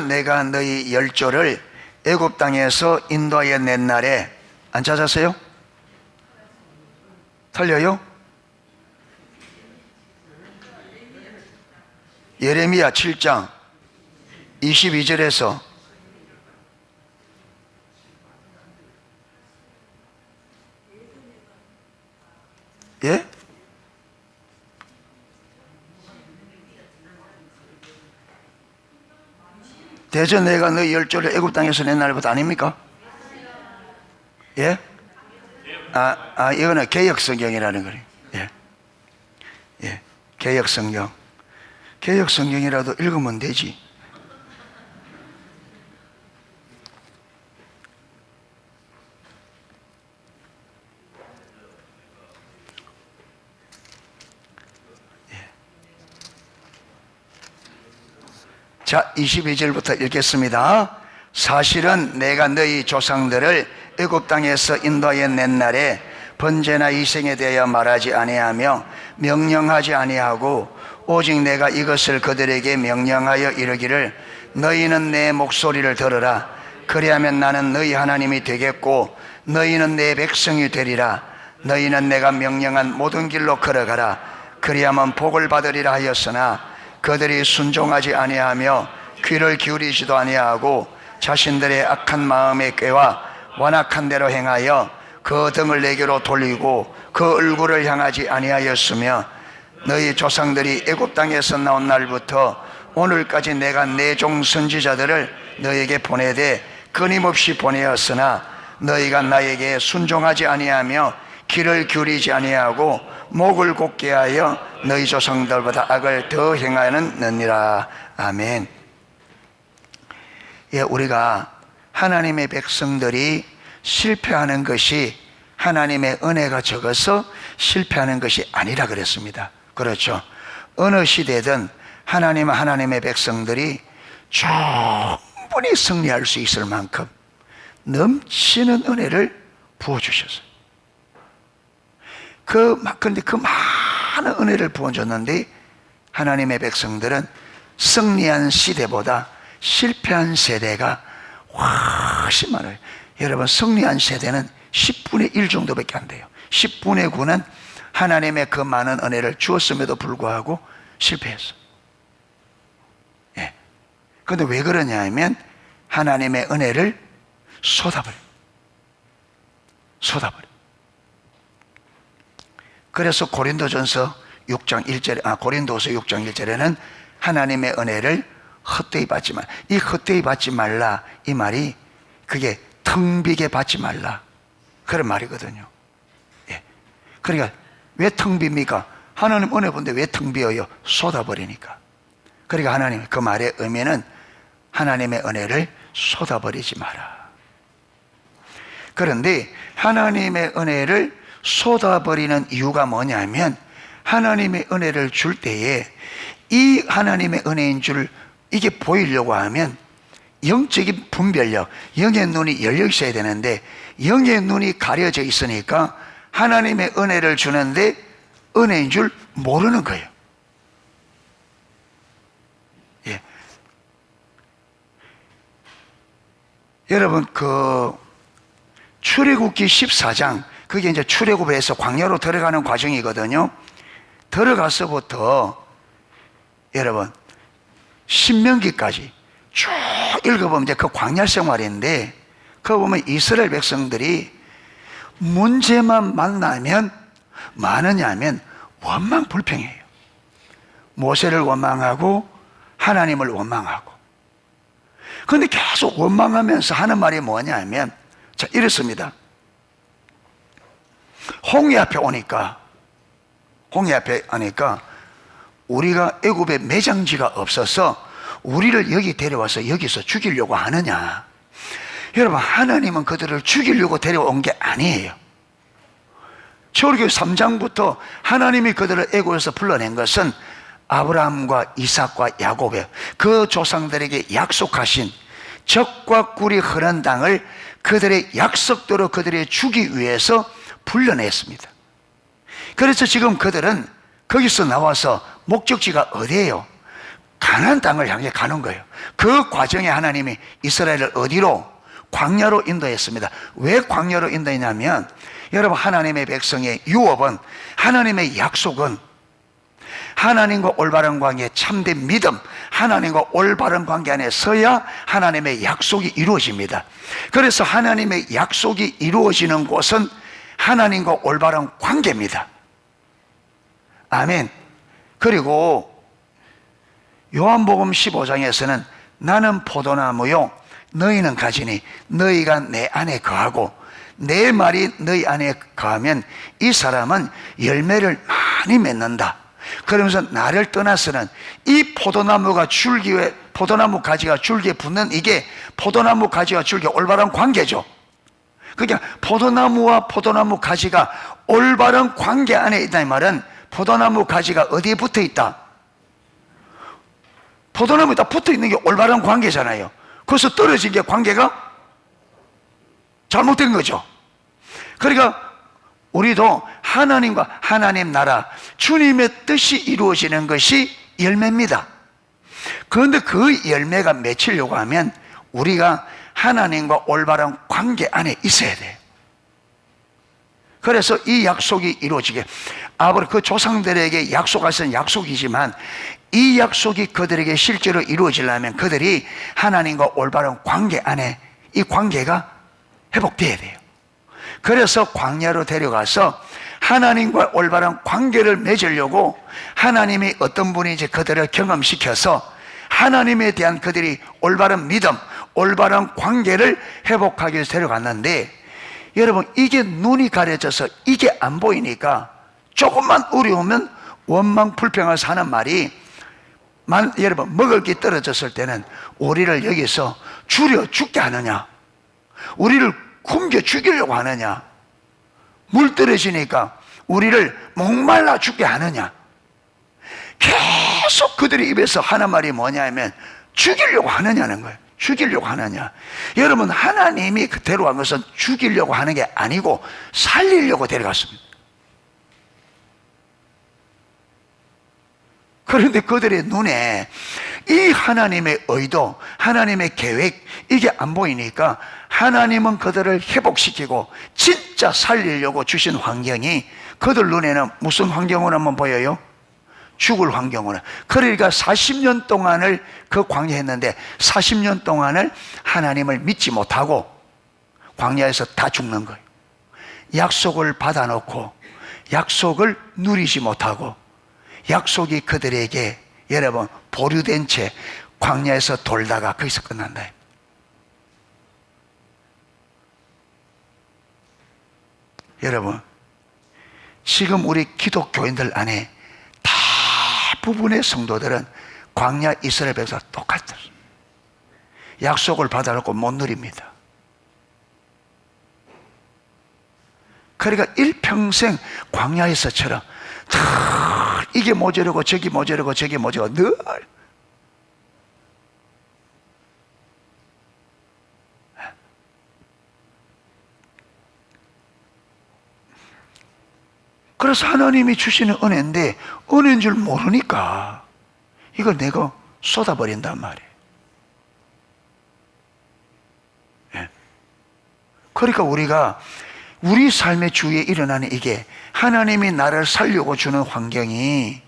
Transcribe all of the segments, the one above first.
내가 너희 열조를 애굽 땅에서 인도하여 낸 날에 안 찾았어요? 틀려요? 예레미야 7장 22절에서 예? 대저 내가 너희 열조를 애굽 땅에서 낸 날부터 아닙니까? 예? 이거는 개역 성경이라는 거예요. 예. 예. 개역 성경. 개역 성경이라도 읽으면 되지. 자, 22절부터 읽겠습니다. 사실은 내가 너희 조상들을 애굽 땅에서 인도하여 낸 날에 번제나 이생에 대하여 말하지 아니하며 명령하지 아니하고 오직 내가 이것을 그들에게 명령하여 이르기를 너희는 내 목소리를 들으라. 그리하면 나는 너희 하나님이 되겠고 너희는 내 백성이 되리라. 너희는 내가 명령한 모든 길로 걸어가라. 그리하면 복을 받으리라 하였으나 그들이 순종하지 아니하며 귀를 기울이지도 아니하고 자신들의 악한 마음의 꾀와 완악한 대로 행하여 그 등을 내게로 돌리고 그 얼굴을 향하지 아니하였으며 너희 조상들이 애굽 땅에서 나온 날부터 오늘까지 내가 내 종 선지자들을 너에게 보내되 끊임없이 보내었으나 너희가 나에게 순종하지 아니하며 귀를 기울이지 아니하고 목을 곧게 하여 너희 조상들보다 악을 더 행하느니라. 아멘. 예, 우리가 하나님의 백성들이 실패하는 것이 하나님의 은혜가 적어서 실패하는 것이 아니라 그랬습니다. 그렇죠. 어느 시대든 하나님의 백성들이 충분히 승리할 수 있을 만큼 넘치는 은혜를 부어주셨어요. 그런데 그 많은 은혜를 부어줬는데 하나님의 백성들은 승리한 시대보다 실패한 세대가 훨씬 많아요. 여러분, 승리한 세대는 10분의 1 정도밖에 안 돼요. 10분의 9는 하나님의 그 많은 은혜를 주었음에도 불구하고 실패했어요. 예. 그런데 왜 그러냐 하면 하나님의 은혜를 쏟아버려요. 그래서 고린도서 6장 1절에는 하나님의 은혜를 헛되이 받지 말라. 이 헛되이 받지 말라, 이 말이 그게 텅 비게 받지 말라, 그런 말이거든요. 예. 그러니까 왜 텅 빕니까? 하나님 은혜 본데 왜 텅 비어요? 쏟아버리니까. 그러니까 하나님, 그 말의 의미는 하나님의 은혜를 쏟아버리지 마라. 그런데 하나님의 은혜를 쏟아버리는 이유가 뭐냐면 하나님의 은혜를 줄 때에 이 하나님의 은혜인 줄 이게 보이려고 하면 영적인 분별력, 영의 눈이 열려 있어야 되는데 영의 눈이 가려져 있으니까 하나님의 은혜를 주는데 은혜인 줄 모르는 거예요. 예. 여러분, 출애굽기 14장, 그게 이제 출애굽을 해서 광야로 들어가는 과정이거든요. 들어가서부터 여러분 신명기까지 쭉 읽어보면 이제 그 광야 생활인데, 그거 보면 이스라엘 백성들이 문제만 만나면 많으냐면 원망불평해요. 모세를 원망하고 하나님을 원망하고. 그런데 계속 원망하면서 하는 말이 뭐냐면, 자, 이렇습니다. 홍해 앞에 오니까 우리가 애굽에 매장지가 없어서 우리를 여기 데려와서 여기서 죽이려고 하느냐. 여러분, 하나님은 그들을 죽이려고 데려온 게 아니에요. 출애굽기 3장부터 하나님이 그들을 애굽에서 불러낸 것은 아브라함과 이삭과 야곱의 그 조상들에게 약속하신 젖과 꿀이 흐르는 땅을 그들의 약속대로 그들이 주기 위해서 불러냈습니다. 그래서 지금 그들은 거기서 나와서 목적지가 어디예요? 가나안 땅을 향해 가는 거예요. 그 과정에 하나님이 이스라엘을 어디로? 광야로 인도했습니다. 왜 광야로 인도했냐면, 여러분, 하나님의 백성의 유업은, 하나님의 약속은 하나님과 올바른 관계, 참된 믿음, 하나님과 올바른 관계 안에 서야 하나님의 약속이 이루어집니다. 그래서 하나님의 약속이 이루어지는 곳은 하나님과 올바른 관계입니다. 아멘. 그리고 요한복음 15장에서는 나는 포도나무요 너희는 가지니 너희가 내 안에 거하고 내 말이 너희 안에 거하면 이 사람은 열매를 많이 맺는다. 그러면서 나를 떠나서는 이 포도나무가 줄기에, 포도나무 가지가 줄기에 붙는 이게 포도나무 가지와 줄기의 올바른 관계죠. 그러니까 포도나무와 포도나무 가지가 올바른 관계 안에 있다는 말은 포도나무 가지가 어디에 붙어 있다? 포도나무에 붙어 있는 게 올바른 관계잖아요. 그래서 떨어진 게 관계가 잘못된 거죠. 그러니까 우리도 하나님과 하나님 나라, 주님의 뜻이 이루어지는 것이 열매입니다. 그런데 그 열매가 맺히려고 하면 우리가 하나님과 올바른 관계 안에 있어야 돼요. 그래서 이 약속이 이루어지게, 아버지 그 조상들에게 약속하신 약속이지만 이 약속이 그들에게 실제로 이루어지려면 그들이 하나님과 올바른 관계 안에 이 관계가 회복돼야 돼요. 그래서 광야로 데려가서 하나님과 올바른 관계를 맺으려고 하나님이 어떤 분이 이제 그들을 경험시켜서 하나님에 대한 그들이 올바른 믿음, 올바른 관계를 회복하기 위해서 데려갔는데, 여러분, 이게 눈이 가려져서 이게 안 보이니까 조금만 어려우면 원망 불평해서 하는 말이, 여러분, 먹을 게 떨어졌을 때는 우리를 여기서 줄여 죽게 하느냐, 우리를 굶겨 죽이려고 하느냐, 물 떨어지니까 우리를 목말라 죽게 하느냐, 계속 그들의 입에서 하는 말이 뭐냐면 죽이려고 하느냐는 거예요. 죽이려고 하느냐. 여러분, 하나님이 데려간 것은 죽이려고 하는 게 아니고 살리려고 데려갔습니다. 그런데 그들의 눈에 이 하나님의 의도, 하나님의 계획, 이게 안 보이니까 하나님은 그들을 회복시키고 진짜 살리려고 주신 환경이 그들 눈에는 무슨 환경으로만 보여요? 죽을 환경으로. 그러니까 40년 동안을 그 광야했는데 40년 동안을 하나님을 믿지 못하고 광야에서 다 죽는 거예요. 약속을 받아놓고 약속을 누리지 못하고 약속이 그들에게 여러분 보류된 채 광야에서 돌다가 거기서 끝난다. 여러분, 지금 우리 기독교인들 안에 대부분의 성도들은 광야 이스라엘 백성과 똑같아요. 약속을 받아놓고 못 누립니다. 그러니까 일평생 광야에서처럼 이게 모자르고 저기 모자르고 저기 모자르고 늘 그래서 하나님이 주시는 은혜인데 은혜인 줄 모르니까 이걸 내가 쏟아버린단 말이에요. 예. 그러니까 우리가 우리 삶의 주위에 일어나는 이게 하나님이 나를 살려고 주는 환경이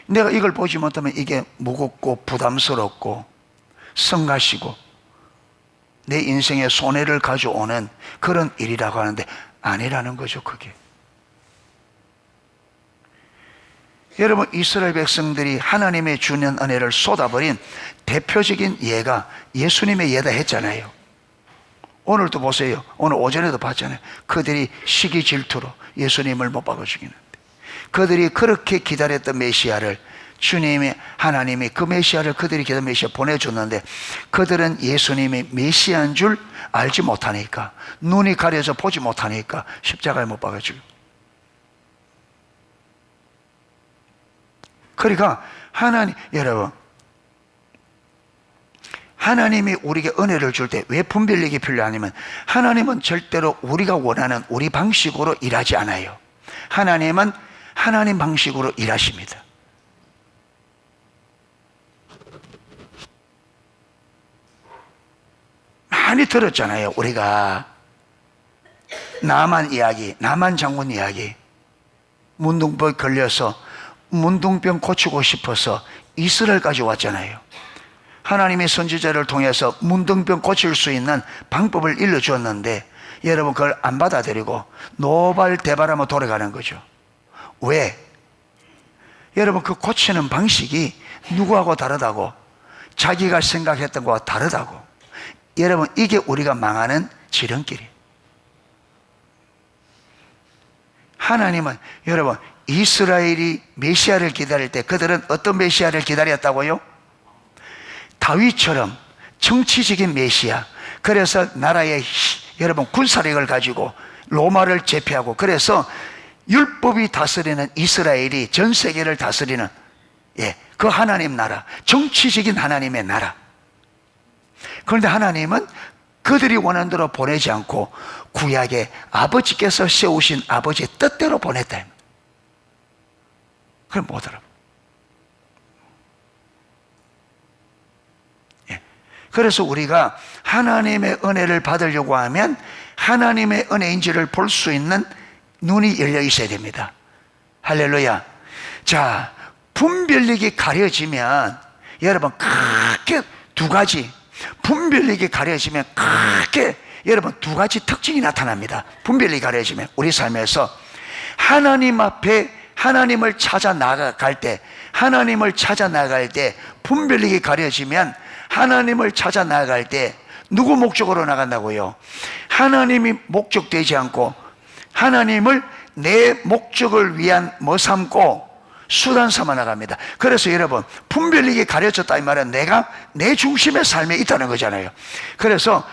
내가 이걸 보지 못하면 이게 무겁고 부담스럽고 성가시고 내 인생에 손해를 가져오는 그런 일이라고 하는데 아니라는 거죠. 그게 여러분, 이스라엘 백성들이 하나님의 주는 은혜를 쏟아버린 대표적인 예가 예수님의 예다 했잖아요. 오늘도 보세요. 오늘 오전에도 봤잖아요. 그들이 시기 질투로 예수님을 못 박아 죽이는데 그들이 그렇게 기다렸던 메시아를 주님이 하나님이 그 메시아를 그들이 기다린 메시아 보내줬는데 그들은 예수님이 메시아인 줄 알지 못하니까 눈이 가려져 보지 못하니까 십자가에 못 박아 죽입니다. 그러니까 하나님, 여러분, 하나님이 우리에게 은혜를 줄 때 왜 분별력이 필요하냐면 하나님은 절대로 우리가 원하는 우리 방식으로 일하지 않아요. 하나님은 하나님 방식으로 일하십니다. 많이 들었잖아요. 우리가 나만 이야기, 나만 장군 이야기. 문둥병 걸려서 문둥병 고치고 싶어서 이스라엘까지 왔잖아요. 하나님의 선지자를 통해서 문둥병 고칠 수 있는 방법을 일러주었는데 여러분 그걸 안 받아들이고 노발대발하며 돌아가는 거죠. 왜? 여러분 그 고치는 방식이 누구하고 다르다고, 자기가 생각했던 것과 다르다고. 여러분 이게 우리가 망하는 지름길이에요. 하나님은 여러분 이스라엘이 메시아를 기다릴 때 그들은 어떤 메시아를 기다렸다고요? 다윗처럼 정치적인 메시아. 그래서 나라의 여러분 군사력을 가지고 로마를 제패하고, 그래서 율법이 다스리는 이스라엘이 전 세계를 다스리는, 그 하나님 나라, 정치적인 하나님의 나라. 그런데 하나님은 그들이 원하는 대로 보내지 않고 구약에 아버지께서 세우신 아버지의 뜻대로 보냈다. 그걸 못 알아. 그래서 우리가 하나님의 은혜를 받으려고 하면 하나님의 은혜인지를 볼 수 있는 눈이 열려 있어야 됩니다. 할렐루야. 자, 분별력이 가려지면 여러분 크게 두 가지, 분별력이 가려지면 크게 여러분 두 가지 특징이 나타납니다. 분별력이 가려지면 우리 삶에서 하나님 앞에 하나님을 찾아 나갈 때, 하나님을 찾아 나갈 때 분별력이 가려지면 하나님을 찾아 나갈 때 누구 목적으로 나간다고요? 하나님이 목적되지 않고 하나님을 내 목적을 위한 뭐 삼고 수단 삼아 나갑니다. 그래서 여러분 분별력이 가려졌다 이 말은 내가 내 중심의 삶에 있다는 거잖아요. 그래서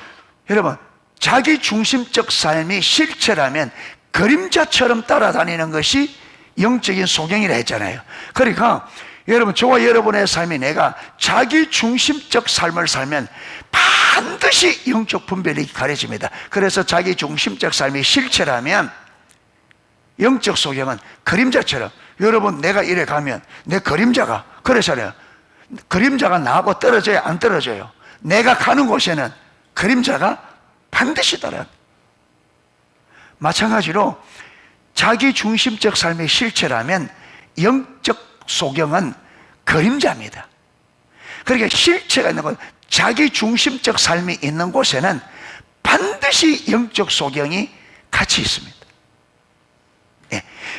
여러분 자기 중심적 삶이 실체라면 그림자처럼 따라다니는 것이 영적인 소경이라 했잖아요. 그러니까 여러분 저와 여러분의 삶이 내가 자기 중심적 삶을 살면 반드시 영적 분별력이 가려집니다. 그래서 자기 중심적 삶이 실체라면 영적 소경은 그림자처럼, 여러분 내가 이래 가면 내 그림자가, 그러잖아요. 그림자가 나하고 떨어져야 안 떨어져요. 내가 가는 곳에는 그림자가 반드시 따라. 마찬가지로 자기 중심적 삶의 실체라면 영적 소경은 그림자입니다. 그러니까 실체가 있는 곳, 자기 중심적 삶이 있는 곳에는 반드시 영적 소경이 같이 있습니다.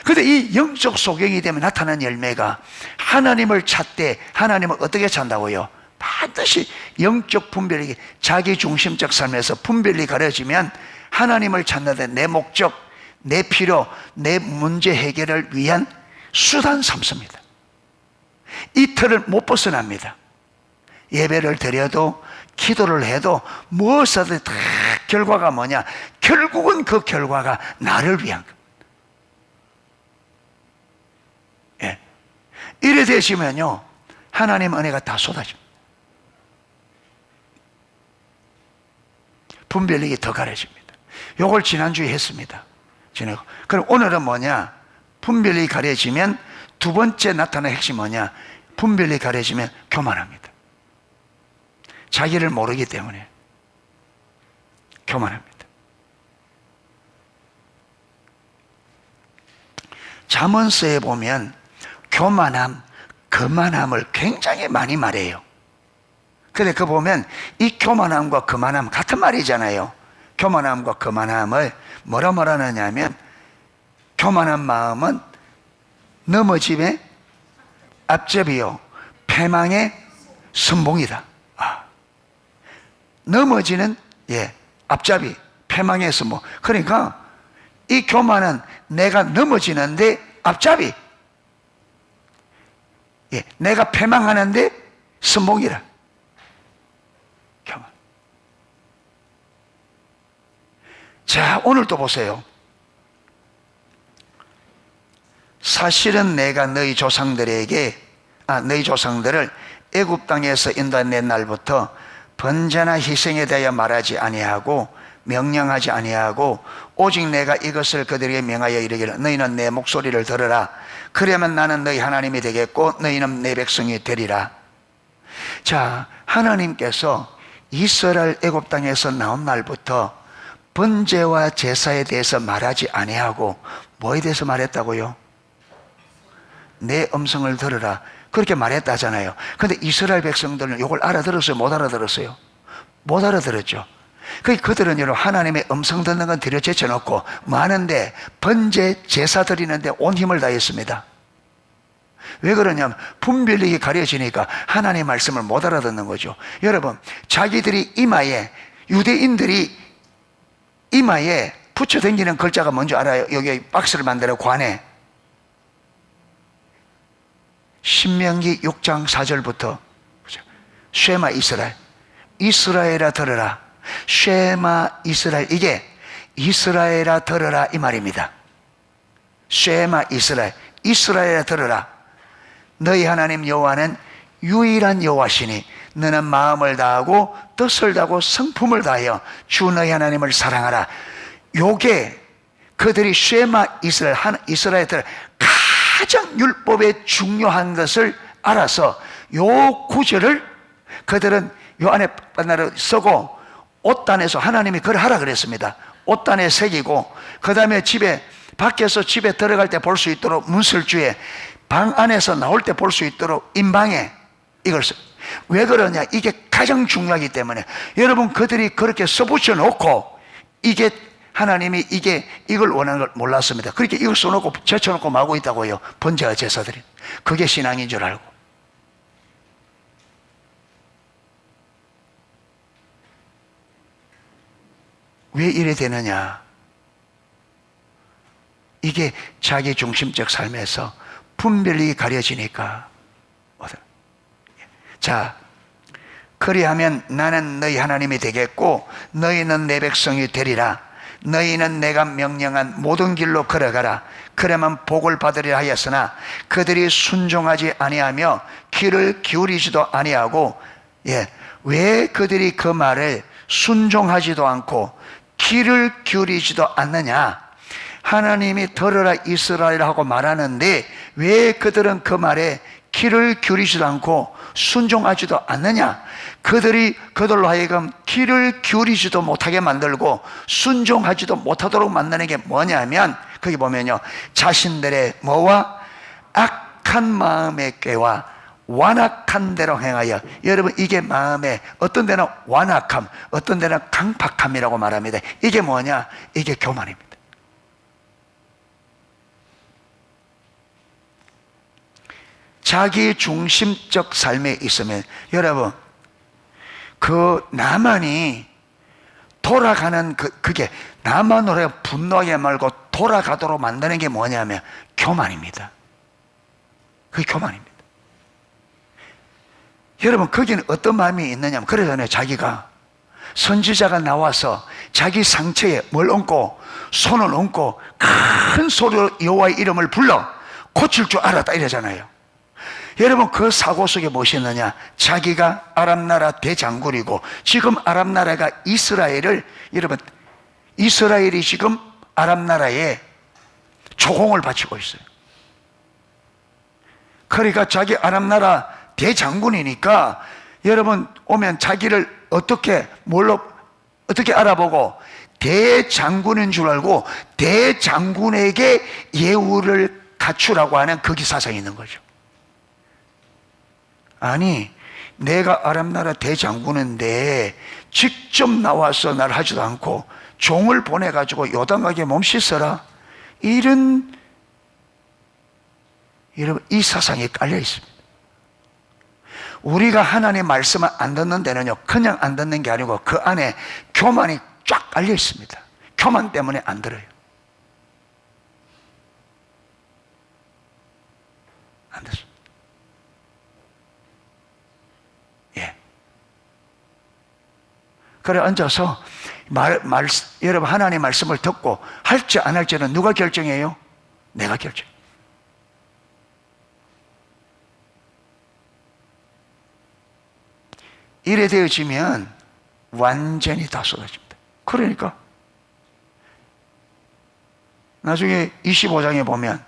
그런데 이 영적 소경이 되면 나타나는 열매가 하나님을 찾되, 하나님을 어떻게 찾는다고요? 반드시 영적 분별이, 자기 중심적 삶에서 분별이 가려지면 하나님을 찾는데 내 목적, 내 필요, 내 문제 해결을 위한 수단 삼습니다. 이 틀을 못 벗어납니다. 예배를 드려도 기도를 해도 무엇이든 다 결과가 뭐냐? 결국은 그 결과가 나를 위한 것. 이래 되시면요 하나님 은혜가 다 쏟아집니다. 분별력이 더 가려집니다. 요걸 지난주에 했습니다. 그럼 오늘은 뭐냐? 분별력이 가려지면 두 번째 나타나는 핵심이 뭐냐? 분별력이 가려지면 교만합니다. 자기를 모르기 때문에 교만합니다. 잠언서에 보면 교만함, 거만함을 굉장히 많이 말해요. 그런데 그 보면 이 교만함과 거만함 같은 말이잖아요. 교만함과 거만함을 뭐라 말하느냐면 교만한 마음은 넘어짐의 앞접이요 패망의 선봉이다. 넘어지는 앞잡이, 패망의 선봉. 그러니까 이 교만은 내가 넘어지는데 앞잡이, 내가 패망하는데 선봉이라. 교만. 자, 오늘 또 보세요. 사실은 내가 너희 조상들을 애굽 땅에서 인도한 날부터 번제나 희생에 대하여 말하지 아니하고 명령하지 아니하고 오직 내가 이것을 그들에게 명하여 이르기를 너희는 내 목소리를 들으라. 그러면 나는 너희 하나님이 되겠고 너희는 내 백성이 되리라. 자, 하나님께서 이스라엘 애굽 땅에서 나온 날부터 번제와 제사에 대해서 말하지 아니하고 뭐에 대해서 말했다고요? 내 음성을 들으라, 그렇게 말했다잖아요. 그런데 이스라엘 백성들은 이걸 알아들었어요? 못 알아들었어요? 못 알아들었죠. 그들은 여러분 하나님의 음성 듣는 건 들여 제쳐놓고 많은데 번제 제사 드리는데 온 힘을 다했습니다. 왜 그러냐면 분별력이 가려지니까 하나님의 말씀을 못 알아듣는 거죠. 여러분, 자기들이 이마에, 유대인들이 이마에 붙여 다니는 글자가 뭔지 알아요? 여기 박스를 만들어 관에 신명기 6장 4절부터 쉐마 이스라엘, 이스라엘아 들으라, 쉐마 이스라엘, 이게 이스라엘아 들으라 이 말입니다. 쉐마 이스라엘, 이스라엘아 들으라. 너희 하나님 여호와는 유일한 여호와시니 너는 마음을 다하고 뜻을 다하고 성품을 다하여 주 너희 하나님을 사랑하라. 요게 그들이 쉐마 이스라엘, 이스라엘들 가장 율법에 중요한 것을 알아서 요 구절을 그들은 요 안에 바나를 쓰고 옷단에서 하나님이 그걸 하라 그랬습니다. 옷단에 새기고 그 다음에 밖에서 집에 들어갈 때 볼 수 있도록 문설주에, 방 안에서 나올 때 볼 수 있도록 인방에 이걸 왜 그러냐? 이게 가장 중요하기 때문에. 여러분, 그들이 그렇게 써붙여 놓고 이게 하나님이 이걸 원하는 걸 몰랐습니다. 그렇게 이걸 써놓고 제쳐놓고 마고 있다고요. 번제와 제사들이. 그게 신앙인 줄 알고. 왜 이래 되느냐? 이게 자기 중심적 삶에서 분별력이 가려지니까. 자, 그리하면 나는 너희 하나님이 되겠고 너희는 내 백성이 되리라. 너희는 내가 명령한 모든 길로 걸어가라. 그러면 복을 받으리라 하였으나 그들이 순종하지 아니하며 귀를 기울이지도 아니하고, 왜 그들이 그 말을 순종하지도 않고 귀를 기울이지도 않느냐? 하나님이 들으라 이스라엘 하고 말하는데 왜 그들은 그 말에 귀를 기울이지도 않고 순종하지도 않느냐? 그들로 하여금 귀를 기울이지도 못하게 만들고 순종하지도 못하도록 만드는 게 뭐냐면, 거기 보면요, 자신들의 뭐와 악한 마음의 꾀와 완악한 대로 행하여. 여러분, 이게 마음에 어떤 데는 완악함, 어떤 데는 강팍함이라고 말합니다. 이게 뭐냐? 이게 교만입니다. 자기 중심적 삶에 있으면, 여러분, 그 나만이 돌아가는 그게 나만으로 분노하게 말고 돌아가도록 만드는 게 뭐냐면 교만입니다. 그게 교만입니다. 여러분, 거기는 어떤 마음이 있느냐면, 그러잖아요. 자기가 선지자가 나와서 자기 상처에 뭘 얹고 손을 얹고 큰 소리로 여호와의 이름을 불러 고칠 줄 알았다 이러잖아요. 여러분, 그 사고 속에 무엇이 있느냐? 자기가 아랍나라 대장군이고 지금 아랍나라가 여러분, 이스라엘이 지금 아랍나라에 조공을 바치고 있어요. 그러니까 자기 아랍나라 대장군이니까 여러분 오면 자기를 어떻게 알아보고 대장군인 줄 알고 대장군에게 예우를 갖추라고 하는 거기 사상이 있는 거죠. 아니, 내가 아랍나라 대장군인데 직접 나와서 날 하지도 않고 종을 보내가지고 요당하게 몸 씻어라, 여러분, 이 사상에 깔려 있습니다. 우리가 하나님의 말씀을 안 듣는 데는요, 그냥 안 듣는 게 아니고 그 안에 교만이 쫙 깔려 있습니다. 교만 때문에 안 들어요. 안 듣습니다. 그래 앉아서 여러분, 하나님의 말씀을 듣고 할지 안 할지는 누가 결정해요? 내가 결정. 이래 되어지면 완전히 다 쏟아집니다. 그러니까 나중에 25장에 보면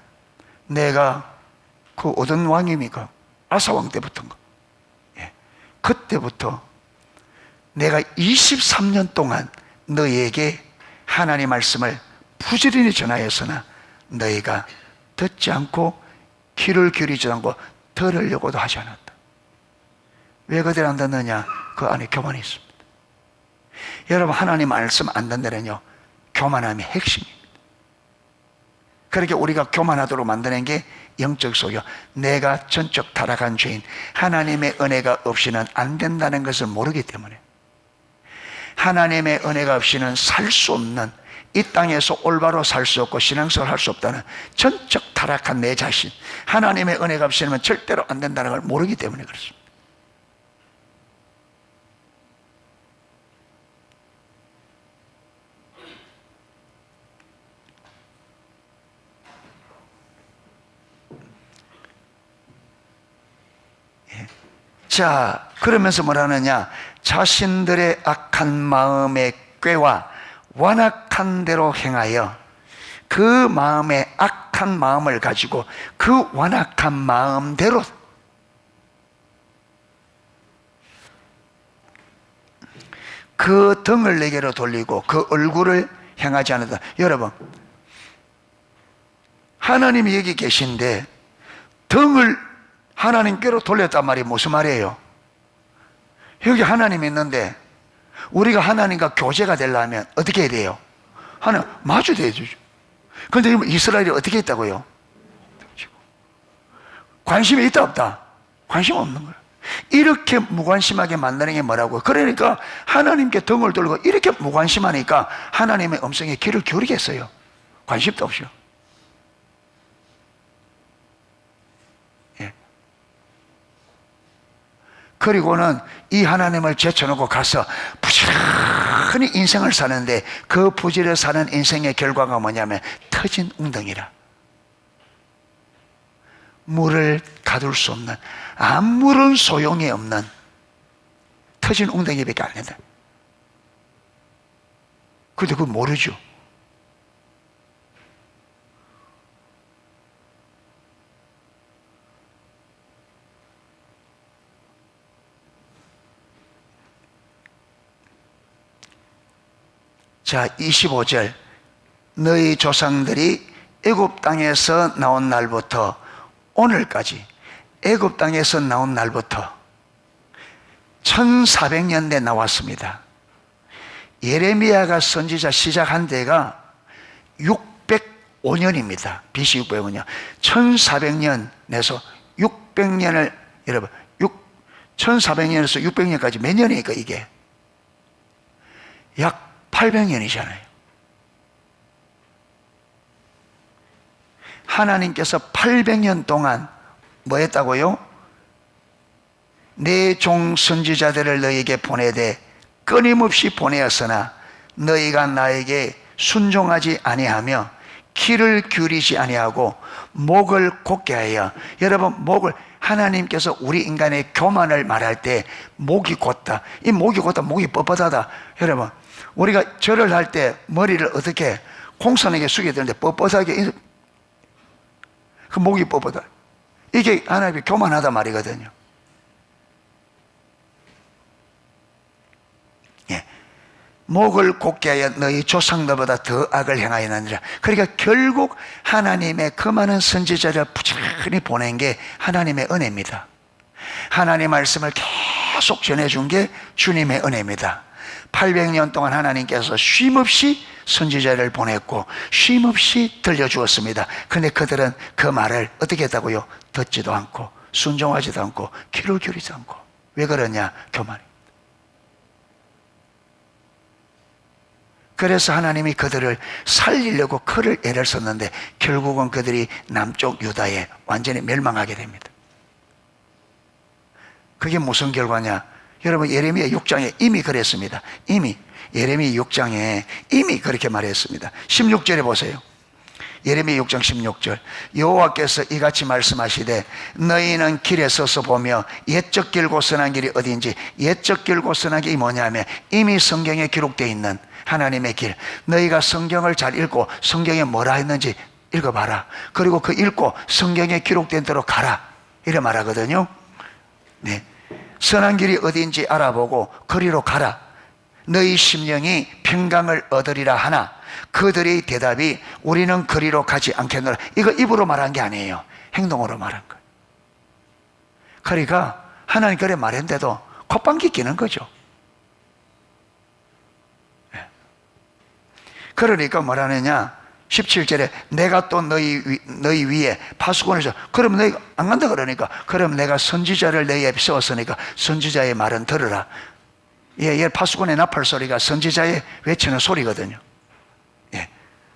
내가 그 어떤 왕입니까? 아사 왕 때부터인가? 그때부터 내가 23년 동안 너희에게 하나님 말씀을 부지런히 전하였으나 너희가 듣지 않고 귀를 기울이지 않고 들으려고도 하지 않았다. 왜 그들 안 듣느냐? 그 안에 교만이 있습니다. 여러분, 하나님 말씀 안 듣는다는요, 교만함이 핵심입니다. 그렇게 우리가 교만하도록 만드는 게 영적 소유, 내가 전적 타락한 죄인, 하나님의 은혜가 없이는 안 된다는 것을 모르기 때문에, 하나님의 은혜가 없이는 살 수 없는, 이 땅에서 올바로 살 수 없고 신앙생활 할 수 없다는 전적 타락한 내 자신, 하나님의 은혜가 없이는 절대로 안 된다는 걸 모르기 때문에 그렇습니다. 자, 그러면서 뭐라느냐? 자신들의 악한 마음의 꾀와 완악한 대로 행하여 그 마음의 악한 마음을 가지고 그 완악한 마음대로 그 등을 내게로 돌리고 그 얼굴을 향하지 않는다. 여러분, 하나님이 여기 계신데 등을 하나님께로 돌렸단 말이 무슨 말이에요? 여기 하나님이 있는데 우리가 하나님과 교제가 되려면 어떻게 해야 돼요? 하나님 마주대야 되죠. 그런데 이스라엘이 어떻게 했다고요? 관심이 있다 없다? 관심 없는 거예요. 이렇게 무관심하게 만드는 게 뭐라고요? 그러니까 하나님께 등을 돌고 이렇게 무관심하니까 하나님의 음성에 귀를 기울이겠어요? 관심도 없이요. 그리고는 이 하나님을 제쳐놓고 가서 부지런히 인생을 사는데 그 부지런히 사는 인생의 결과가 뭐냐면 터진 웅덩이라, 물을 가둘 수 없는, 아무런 소용이 없는 터진 웅덩이밖에 안 된다. 근데 그걸 모르죠. 자, 25절. 너희 조상들이 애굽 땅에서 나온 날부터 오늘까지, 애굽 땅에서 나온 날부터 1400년대 나왔습니다. 예레미야가 선지자 시작한 데가 605년입니다. BC 605년. 1400년에서 600년을, 여러분, 1400년에서 600년까지 몇 년이니까 이게? 약 800년이잖아요. 하나님께서 800년 동안 뭐 했다고요? 내 종 선지자들을 너희에게 보내되 끊임없이 보내었으나 너희가 나에게 순종하지 아니하며 귀를 기울이지 아니하고 목을 곧게 하여. 여러분, 목을, 하나님께서 우리 인간의 교만을 말할 때 목이 곧다, 이 목이 곧다, 목이 뻣뻣하다. 여러분, 우리가 절을 할 때 머리를 어떻게 공손하게 숙여야 되는데 뻣뻣하게, 그 목이 뻣뻣하다. 이게 하나님의 교만하다 말이거든요. 예. 목을 곧게 하여 너희 조상들보다 더 악을 행하였느니라. 그러니까 결국 하나님의 그 많은 선지자를 부지런히 보낸 게 하나님의 은혜입니다. 하나님의 말씀을 계속 전해준 게 주님의 은혜입니다. 800년 동안 하나님께서 쉼없이 선지자를 보냈고 쉼없이 들려주었습니다. 그런데 그들은 그 말을 어떻게 했다고요? 듣지도 않고 순종하지도 않고 귀를 기울이지 않고. 왜 그러냐? 교만입니다. 그래서 하나님이 그들을 살리려고 그를 애를 썼는데 결국은 그들이 남쪽 유다에 완전히 멸망하게 됩니다. 그게 무슨 결과냐? 여러분, 예레미야 6장에 이미 그랬습니다. 이미 예레미야 6장에 이미 그렇게 말했습니다. 16절에 보세요. 예레미야 6장 16절. 여호와께서 이같이 말씀하시되 너희는 길에 서서 보며 옛적 길고 선한 길이 어디인지. 옛적 길고 선한 길이 뭐냐면 이미 성경에 기록되어 있는 하나님의 길. 너희가 성경을 잘 읽고 성경에 뭐라 했는지 읽어봐라. 그리고 그 읽고 성경에 기록된 대로 가라. 이래 말하거든요. 네. 선한 길이 어디인지 알아보고 거리로 가라. 너희 심령이 평강을 얻으리라 하나 그들의 대답이 우리는 거리로 가지 않겠노라. 이거 입으로 말한 게 아니에요. 행동으로 말한 거예요. 그러니까 하나님 그래 말했는데도 콧방귀 끼는 거죠. 그러니까 뭐라느냐, 17절에 내가 또 너희 위에 파수꾼을 줘. 그럼 너희 안 간다 그러니까, 그럼 내가 선지자를 너희 앞에 세웠으니까 선지자의 말은 들으라. 예, 파수꾼의 나팔 소리가 선지자의 외치는 소리거든요. 예,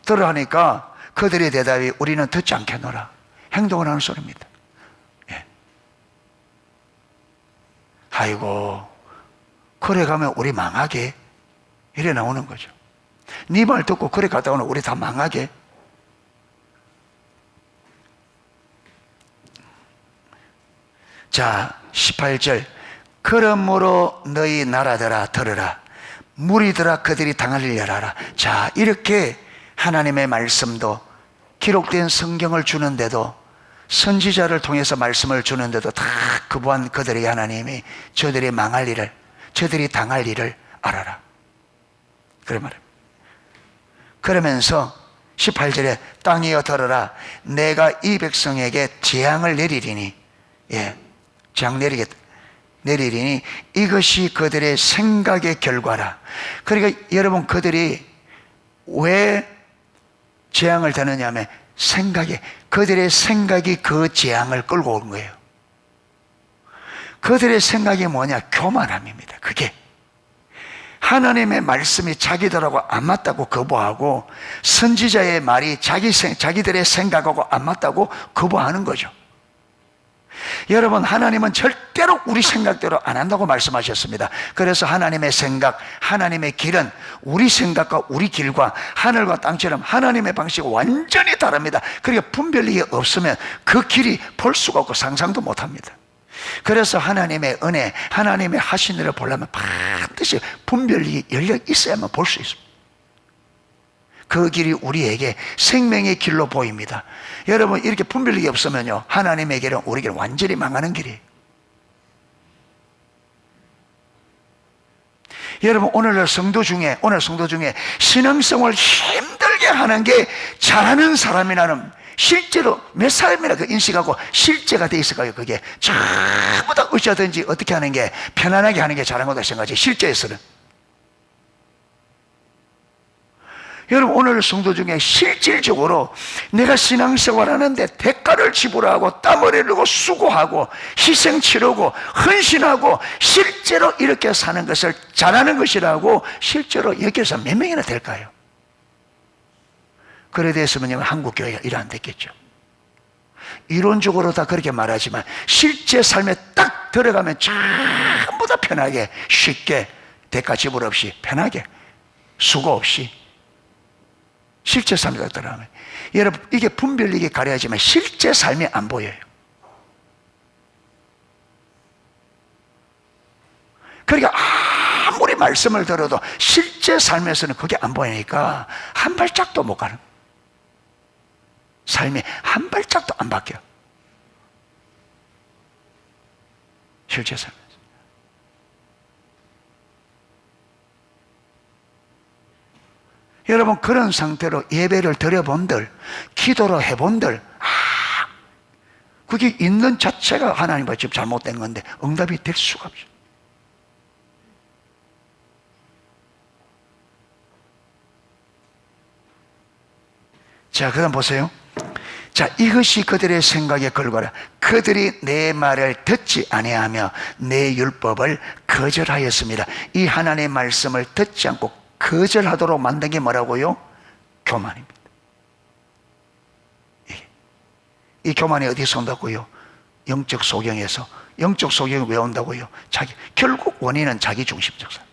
들으라 하니까 그들의 대답이 우리는 듣지 않겠노라. 행동을 하는 소리입니다. 예. 아이고, 그래 가면 우리 망하게, 이래 나오는 거죠. 네 말 듣고 그래 갔다 오면 우리 다 망하게. 자, 18절. 그러므로 너희 나라들아 들으라. 무리들아 그들이 당할 일을 알아라. 자, 이렇게 하나님의 말씀도 기록된 성경을 주는데도, 선지자를 통해서 말씀을 주는데도 다 거부한 그들에게 하나님이 저들이 망할 일을, 저들이 당할 일을 알아라. 그런 말입니다. 그러면서 18절에 땅이여 들으라. 내가 이 백성에게 재앙을 내리리니, 예, 재앙 내리리니 이것이 그들의 생각의 결과라. 그러니까 여러분, 그들이 왜 재앙을 당하냐 하면 그들의 생각이 그 재앙을 끌고 온 거예요. 그들의 생각이 뭐냐? 교만함입니다. 그게 하나님의 말씀이 자기들하고 안 맞다고 거부하고, 선지자의 말이 자기들의 생각하고 안 맞다고 거부하는 거죠. 여러분, 하나님은 절대로 우리 생각대로 안 한다고 말씀하셨습니다. 그래서 하나님의 생각, 하나님의 길은 우리 생각과 우리 길과 하늘과 땅처럼 하나님의 방식은 완전히 다릅니다. 그러니까 분별력이 없으면 그 길이 볼 수가 없고 상상도 못합니다. 그래서 하나님의 은혜, 하나님의 하신 일을 보려면 반드시 분별력이 열려 있어야만 볼 수 있습니다. 그 길이 우리에게 생명의 길로 보입니다. 여러분, 이렇게 분별력이 없으면요, 하나님의 길은 우리 길은 완전히 망하는 길이에요. 여러분, 오늘 성도 중에 신앙생활을 힘들게 하는 게 잘하는 사람이라는, 실제로 몇 사람이나 그 인식하고 실제가 돼 있을까요? 그게 전부 다 어쩌든지 어떻게 하는 게, 편안하게 하는 게 잘한 거다 생각하지. 실제에서는 여러분, 오늘 성도 중에 실질적으로 내가 신앙생활 하는데 대가를 지불하고 땀 흘리고 수고하고 희생 치르고 헌신하고 실제로 이렇게 사는 것을 잘하는 것이라고 실제로 여기서 몇 명이나 될까요? 그래 됐으면 한국교회가 일 안 됐겠죠. 이론적으로 다 그렇게 말하지만 실제 삶에 딱 들어가면 전부 다 편하게, 쉽게, 대가 지불 없이 편하게, 수고 없이 실제 삶에 딱 들어가면, 여러분, 이게 분별력이 가려지만 실제 삶이 안 보여요. 그러니까 아무리 말씀을 들어도 실제 삶에서는 그게 안 보이니까 한 발짝도 못 가는, 삶이 한 발짝도 안 바뀌어. 실제 삶에서. 여러분, 그런 상태로 예배를 드려본들, 기도를 해본들, 그게 있는 자체가 하나님과 지금 잘못된 건데 응답이 될 수가 없어요. 자, 그다음 보세요. 자, 이것이 그들의 생각의 결과라. 그들이 내 말을 듣지 아니하며 내 율법을 거절하였습니다. 이 하나님의 말씀을 듣지 않고 거절하도록 만든 게 뭐라고요? 교만입니다. 이 교만이 어디서 온다고요? 영적 소경에서. 영적 소경이 왜 온다고요? 결국 원인은 자기 중심적 삶.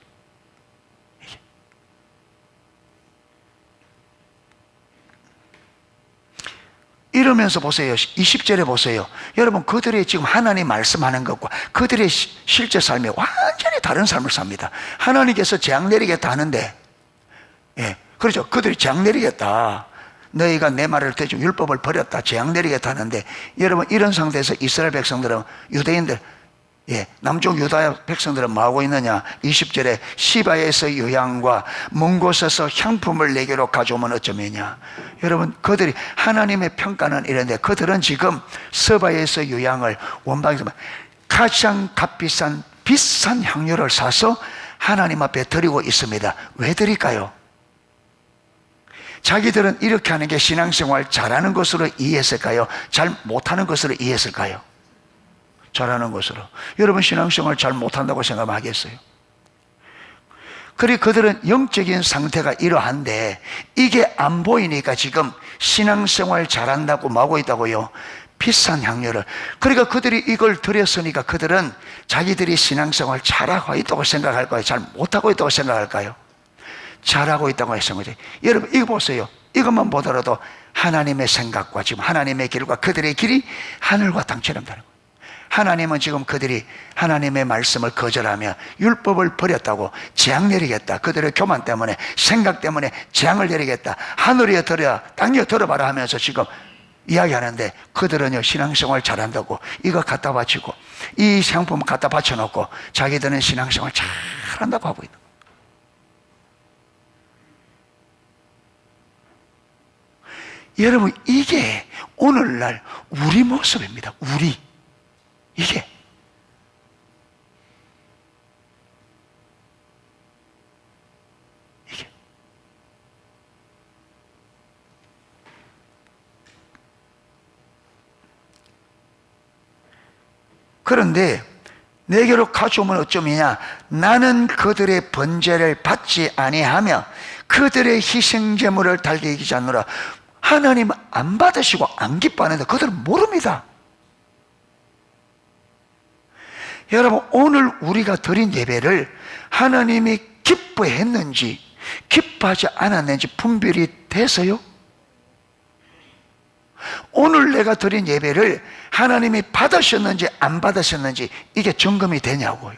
이러면서 보세요. 20절에 보세요. 여러분, 그들의 지금 하나님 말씀하는 것과 그들의 실제 삶이 완전히 다른 삶을 삽니다. 하나님께서 재앙 내리겠다 하는데, 예, 그렇죠. 그들이 재앙 내리겠다, 너희가 내 말을 듣지 율법을 버렸다, 재앙 내리겠다 하는데, 여러분, 이런 상태에서 이스라엘 백성들은, 유대인들, 예, 남쪽 유다 백성들은 뭐하고 있느냐? 20절에 시바에서 유향과 먼 곳에서 향품을 내게로 가져오면 어쩌면냐. 여러분, 그들이 하나님의 평가는 이런데 그들은 지금 서바에서 유향을 원방에서 가장 값비싼 비싼 향료를 사서 하나님 앞에 드리고 있습니다. 왜 드릴까요? 자기들은 이렇게 하는 게 신앙생활 잘하는 것으로 이해했을까요? 잘 못하는 것으로 이해했을까요? 잘하는 것으로. 여러분, 신앙생활 잘 못한다고 생각하겠어요? 그리고 그들은 영적인 상태가 이러한데 이게 안 보이니까 지금 신앙생활 잘한다고 뭐하고 있다고요? 비싼 향료를. 그러니까 그들이 이걸 드렸으니까 그들은 자기들이 신앙생활 잘하고 있다고 생각할까요? 잘 못하고 있다고 생각할까요? 잘하고 있다고 생각해요. 여러분, 이거 보세요. 이것만 보더라도 하나님의 생각과 지금 하나님의 길과 그들의 길이 하늘과 땅처럼 다른 거예요. 하나님은 지금 그들이 하나님의 말씀을 거절하며 율법을 버렸다고 재앙 내리겠다. 그들의 교만 때문에, 생각 때문에 재앙을 내리겠다. 하늘에 들어야 땅에 들어봐라 하면서 지금 이야기하는데 그들은요, 신앙생활 잘한다고 이거 갖다 바치고 이 상품 갖다 바쳐놓고 자기들은 신앙생활 잘한다고 하고 있다. 여러분, 이게 오늘날 우리 모습입니다. 우리. 이게. 그런데 내게로 가져오면 어쩌느냐? 나는 그들의 번제를 받지 아니하며 그들의 희생제물을 달게 이기지 않노라. 하나님은 안 받으시고 안 기뻐하는데 그들은 모릅니다. 여러분, 오늘 우리가 드린 예배를 하나님이 기뻐했는지 기뻐하지 않았는지 분별이 돼서요? 오늘 내가 드린 예배를 하나님이 받으셨는지 안 받으셨는지 이게 점검이 되냐고요.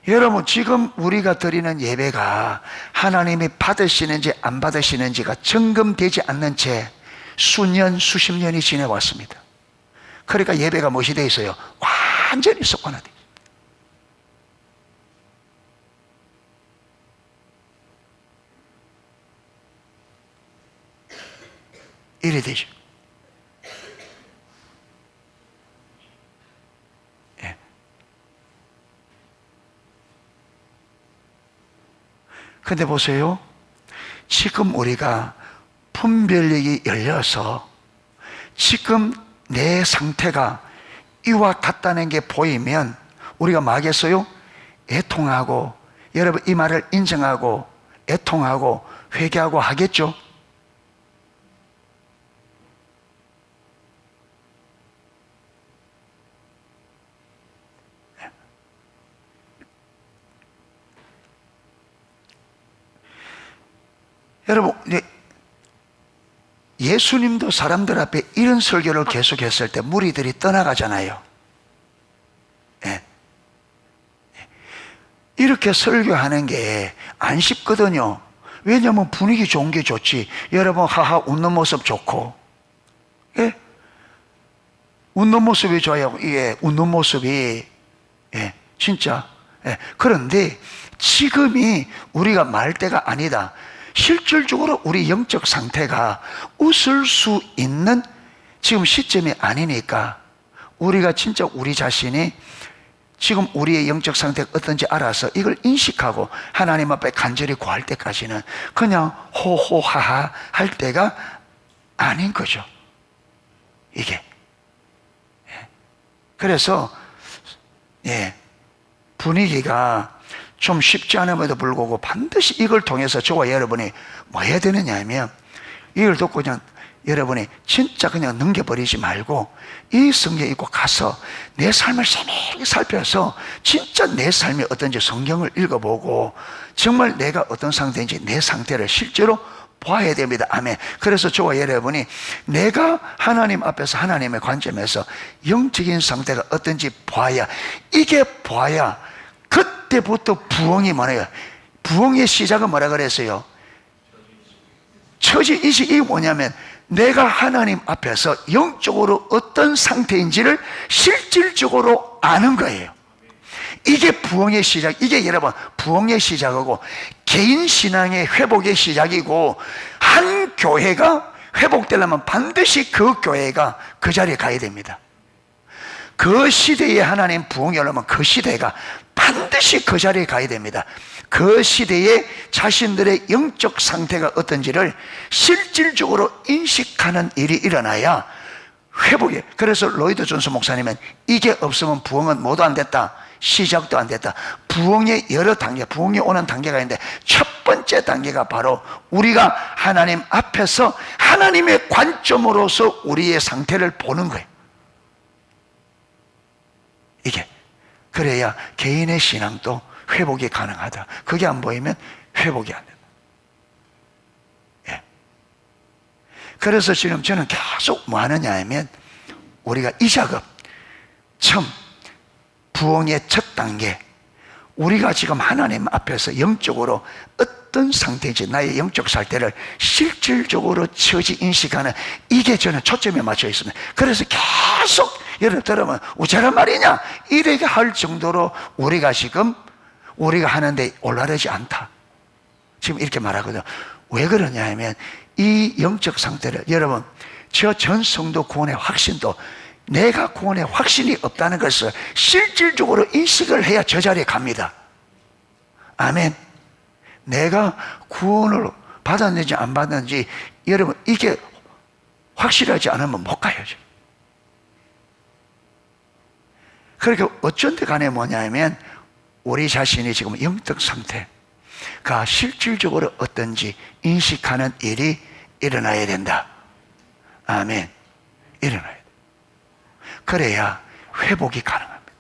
여러분, 지금 우리가 드리는 예배가 하나님이 받으시는지 안 받으시는지가 점검되지 않는 채 수년, 수십 년이 지내왔습니다. 그러니까 예배가 무엇이 되어 있어요? 완전히 습관화되어 있어요. 이래 되죠. 예. 근데 보세요. 지금 우리가 분별력이 열려서 지금 내 상태가 이와 같다는 게 보이면 우리가 뭐 하겠어요? 애통하고, 여러분 이 말을 인정하고 애통하고 회개하고 하겠죠? 여러분, 예수님도 사람들 앞에 이런 설교를 계속했을 때 무리들이 떠나가잖아요. 예. 이렇게 설교하는 게 안 쉽거든요. 왜냐하면 분위기 좋은 게 좋지. 여러분 하하 웃는 모습 좋고, 예? 웃는 모습이 좋아요. 예, 웃는 모습이, 예, 진짜. 예. 그런데 지금이 우리가 말 때가 아니다. 실질적으로 우리 영적 상태가 웃을 수 있는 지금 시점이 아니니까 우리가 진짜 우리 자신이 지금 우리의 영적 상태가 어떤지 알아서 이걸 인식하고 하나님 앞에 간절히 구할 때까지는 그냥 호호하하 할 때가 아닌 거죠. 이게. 그래서 예, 분위기가 좀 쉽지 않음에도 불구하고 반드시 이걸 통해서 저와 여러분이 뭐 해야 되느냐 하면 이걸 듣고 그냥 여러분이 진짜 그냥 넘겨버리지 말고 이 성경 읽고 가서 내 삶을 세밀히 살펴서 진짜 내 삶이 어떤지 성경을 읽어보고 정말 내가 어떤 상태인지 내 상태를 실제로 봐야 됩니다. 아멘. 그래서 저와 여러분이 내가 하나님 앞에서 하나님의 관점에서 영적인 상태가 어떤지 봐야, 이게 봐야 그때부터 부흥이 뭐예요? 부흥의 시작은 뭐라 그랬어요? 처지이식. 이게 뭐냐면 내가 하나님 앞에서 영적으로 어떤 상태인지를 실질적으로 아는 거예요. 이게 부흥의 시작, 이게 여러분 부흥의 시작이고 개인 신앙의 회복의 시작이고, 한 교회가 회복되려면 반드시 그 교회가 그 자리에 가야 됩니다. 그 시대에 하나님 부흥이 오려면 그 시대가 반드시 그 자리에 가야 됩니다. 그 시대에 자신들의 영적 상태가 어떤지를 실질적으로 인식하는 일이 일어나야 회복이. 그래서 로이드 존스 목사님은 이게 없으면 부흥은 모두 안 됐다, 시작도 안 됐다. 부흥의 여러 단계, 부흥이 오는 단계가 있는데 첫 번째 단계가 바로 우리가 하나님 앞에서 하나님의 관점으로서 우리의 상태를 보는 거예요. 이게 그래야 개인의 신앙도 회복이 가능하다. 그게 안 보이면 회복이 안 된다. 예. 그래서 지금 저는 계속 뭐 하느냐 하면, 우리가 이 작업, 처음 부흥의 첫 단계, 우리가 지금 하나님 앞에서 영적으로 어떤 상태인지 나의 영적 상태를 실질적으로 처지 인식하는, 이게 저는 초점에 맞춰 있습니다. 그래서 계속 여러분 들으면 우짜란 말이냐 이렇게 할 정도로 우리가 지금 우리가 하는데 올라르지 않다, 지금 이렇게 말하거든요. 왜 그러냐 하면 이 영적 상태를, 여러분 저 전 성도 구원의 확신도 내가 구원의 확신이 없다는 것을 실질적으로 인식을 해야 저 자리에 갑니다. 아멘. 내가 구원을 받았는지 안 받았는지 여러분 이게 확실하지 않으면 못 가요. 그러니까 어쩐데 간에 뭐냐면 우리 자신이 지금 영적 상태가 실질적으로 어떤지 인식하는 일이 일어나야 된다. 아멘. 일어나야 돼. 그래야 회복이 가능합니다.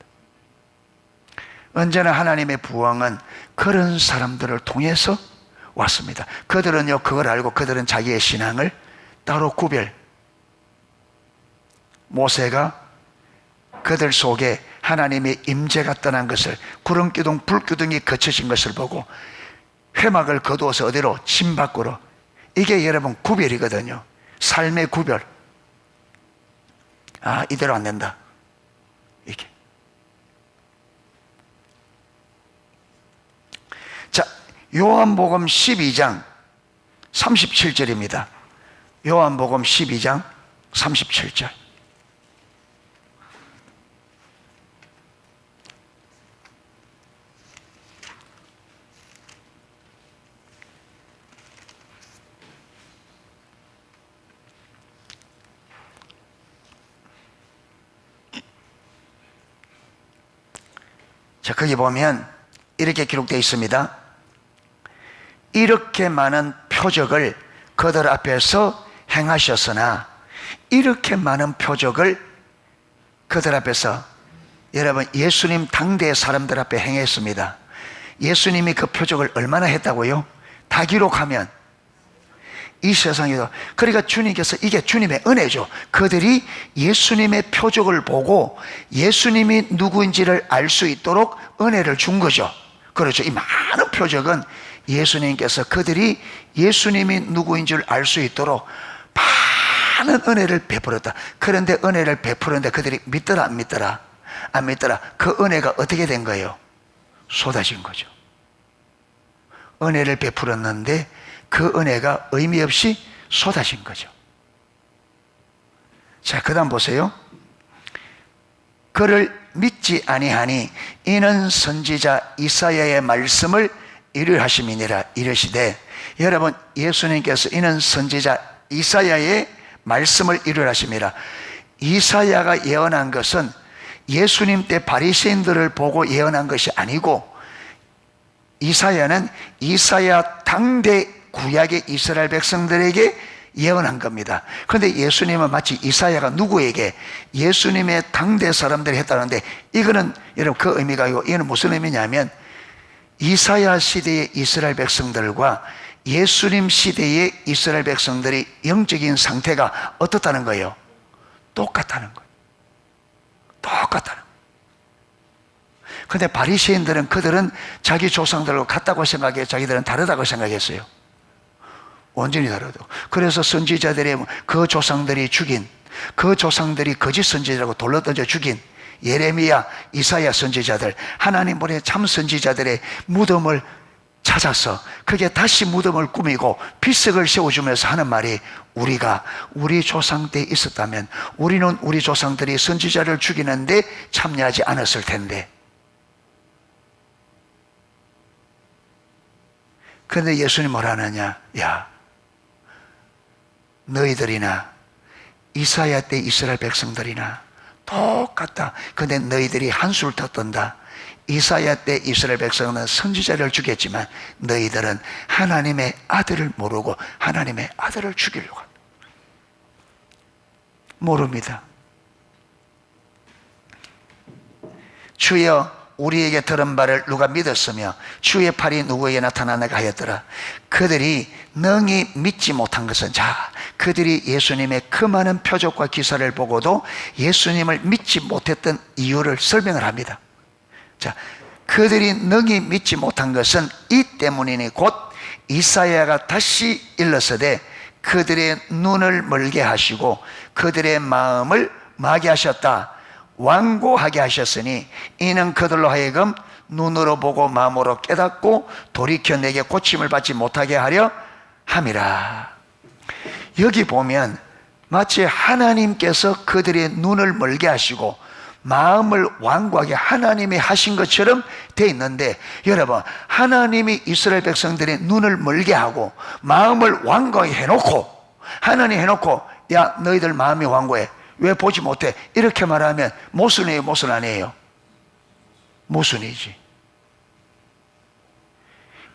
언제나 하나님의 부흥은 그런 사람들을 통해서 왔습니다. 그들은요 그걸 알고 그들은 자기의 신앙을 따로 모세가 그들 속에 하나님의 임재가 떠난 것을, 구름기둥 불기둥이 거쳐진 것을 보고 회막을 거두어서 어디로? 진 밖으로. 이게 여러분 구별이거든요. 삶의 구별. 아, 이대로 안 된다. 이게. 자, 요한복음 12장 37절입니다. 요한복음 12장 37절. 자, 거기 보면 이렇게 기록되어 있습니다. 이렇게 많은 표적을 그들 앞에서 행하셨으나, 이렇게 많은 표적을 그들 앞에서, 여러분 예수님 당대의 사람들 앞에 행했습니다. 예수님이 그 표적을 얼마나 했다고요? 다 기록하면 이 세상에도. 그러니까 주님께서, 이게 주님의 은혜죠. 그들이 예수님의 표적을 보고 예수님이 누구인지를 알 수 있도록 은혜를 준 거죠. 그렇죠. 이 많은 표적은 예수님께서 그들이 예수님이 누구인지를 알 수 있도록 많은 은혜를 베풀었다. 그런데 은혜를 베푸는데 그들이 믿더라 안 믿더라? 안 믿더라. 그 은혜가 어떻게 된 거예요? 쏟아진 거죠. 은혜를 베풀었는데 그 은혜가 의미 없이 쏟아진 거죠. 자, 그 다음 보세요. 그를 믿지 아니하니 이는 선지자 이사야의 말씀을 이루하심이니라. 이르시되, 여러분 예수님께서 이는 선지자 이사야의 말씀을 이루하심이라. 이사야가 예언한 것은 예수님 때 바리새인들을 보고 예언한 것이 아니고, 이사야는 이사야 당대 구약의 이스라엘 백성들에게 예언한 겁니다. 그런데 예수님은 마치 이사야가 누구에게? 예수님의 당대 사람들이 했다는데, 이거는 여러분 그 의미가 아니고, 이거는 무슨 의미냐면 이사야 시대의 이스라엘 백성들과 예수님 시대의 이스라엘 백성들이 영적인 상태가 어떻다는 거예요? 똑같다는 거예요. 똑같다는 거예요. 그런데 바리새인들은, 그들은 자기 조상들과 같다고 생각해, 자기들은 다르다고 생각했어요. 완전히 다르다. 그래서 선지자들의 그 조상들이 죽인, 그 조상들이 거짓 선지자라고 돌로 던져 죽인 예레미야, 이사야 선지자들, 하나님 보내 참 선지자들의 무덤을 찾아서 그게 다시 무덤을 꾸미고 비석을 세워주면서 하는 말이, 우리가 우리 조상 때 있었다면 우리는 우리 조상들이 선지자를 죽이는데 참여하지 않았을 텐데. 그런데 예수님 뭐라 하느냐? 야, 너희들이나 이사야 때 이스라엘 백성들이나 똑같다. 근데 너희들이 한술 더 떤다. 이사야 때 이스라엘 백성은 선지자를 죽였지만 너희들은 하나님의 아들을 모르고 하나님의 아들을 죽이려고 한다. 모릅니다. 주여 우리에게 들은 바를 누가 믿었으며 주의 팔이 누구에게 나타나는가 하였더라. 그들이 능히 믿지 못한 것은, 자, 그들이 예수님의 그 많은 표적과 기사를 보고도 예수님을 믿지 못했던 이유를 설명을 합니다. 자, 그들이 능히 믿지 못한 것은 이 때문이니 곧 이사야가 다시 일러서되 그들의 눈을 멀게 하시고 그들의 마음을 마게 하셨다. 완고하게 하셨으니 이는 그들로 하여금 눈으로 보고 마음으로 깨닫고 돌이켜 내게 고침을 받지 못하게 하려 함이라. 여기 보면 마치 하나님께서 그들의 눈을 멀게 하시고 마음을 완고하게 하나님이 하신 것처럼 돼 있는데, 여러분, 하나님이 이스라엘 백성들의 눈을 멀게 하고 마음을 완고하게 해놓고, 하나님 해놓고, 야, 너희들 마음이 완고해, 왜 보지 못해? 이렇게 말하면 모순이에요, 모순 아니에요? 모순이지.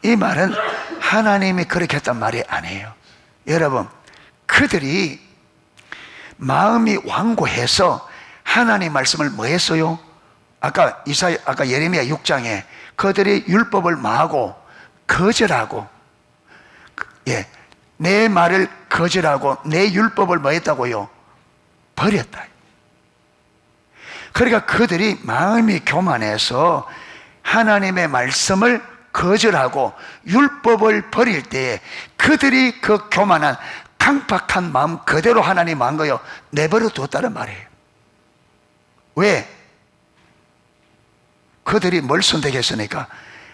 이 말은 하나님이 그렇게 했단 말이 아니에요. 여러분, 그들이 마음이 완고해서 하나님 말씀을 뭐 했어요? 아까 예레미야 6장에 그들이 율법을 마하고 거절하고, 예, 내 말을 거절하고 내 율법을 뭐 했다고요? 버렸다. 그러니까 그들이 마음이 교만해서 하나님의 말씀을 거절하고 율법을 버릴 때에 그들이 그 교만한 강팍한 마음 그대로 하나님 한 거요, 내버려 두었다는 말이에요. 왜? 그들이 뭘 선택했으니까?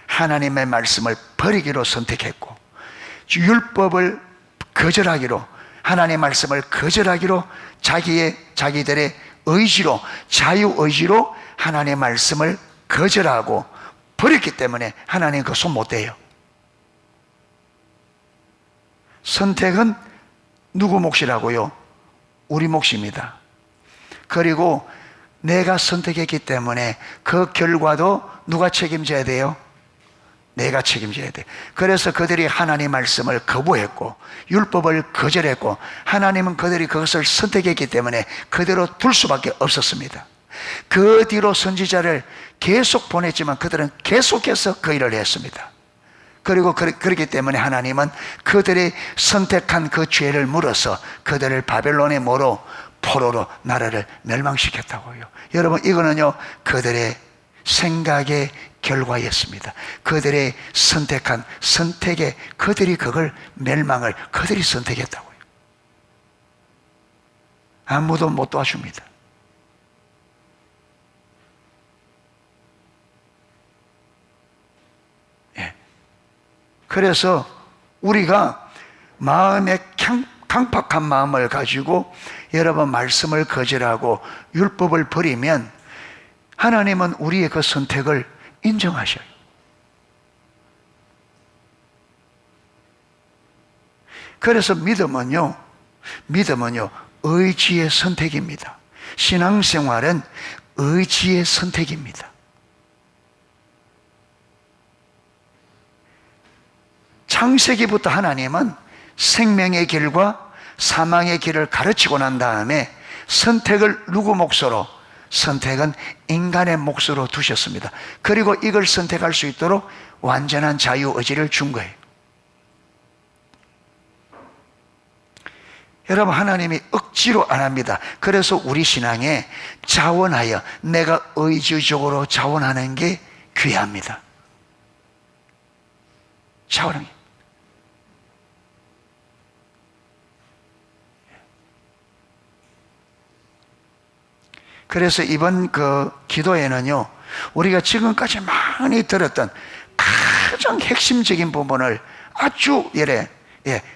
하나님의 말씀을 버리기로 선택했고 율법을 거절하기로, 하나님의 말씀을 거절하기로 자기들의 의지로, 자유의지로 하나님의 말씀을 거절하고 버렸기 때문에 하나님 그 손 못 대요. 선택은 누구 몫이라고요? 우리 몫입니다. 그리고 내가 선택했기 때문에 그 결과도 누가 책임져야 돼요? 내가 책임져야 돼. 그래서 그들이 하나님 말씀을 거부했고 율법을 거절했고, 하나님은 그들이 그것을 선택했기 때문에 그대로 둘 수밖에 없었습니다. 그 뒤로 선지자를 계속 보냈지만 그들은 계속해서 그 일을 했습니다. 그리고 그렇기 때문에 하나님은 그들이 선택한 그 죄를 물어서 그들을 바벨론의 포로로 나라를 멸망시켰다고요. 여러분, 이거는요 그들의 생각의 결과였습니다. 그들의 선택한 선택에 그들이 그걸 멸망을 그들이 선택했다고요. 아무도 못 도와줍니다. 예. 그래서 우리가 마음에 강팍한 마음을 가지고 여러분 말씀을 거절하고 율법을 버리면 하나님은 우리의 그 선택을 인정하셔요. 그래서 믿음은요 의지의 선택입니다. 신앙생활은 의지의 선택입니다. 창세기부터 하나님은 생명의 길과 사망의 길을 가르치고 난 다음에 선택을 누구 몫으로? 선택은 인간의 몫으로 두셨습니다. 그리고 이걸 선택할 수 있도록 완전한 자유의지를 준 거예요. 여러분, 하나님이 억지로 안 합니다. 그래서 우리 신앙에 자원하여 내가 의지적으로 자원하는 게 귀합니다. 자원하는 게. 그래서 이번 그 기도에는요, 우리가 지금까지 많이 들었던 가장 핵심적인 부분을 아주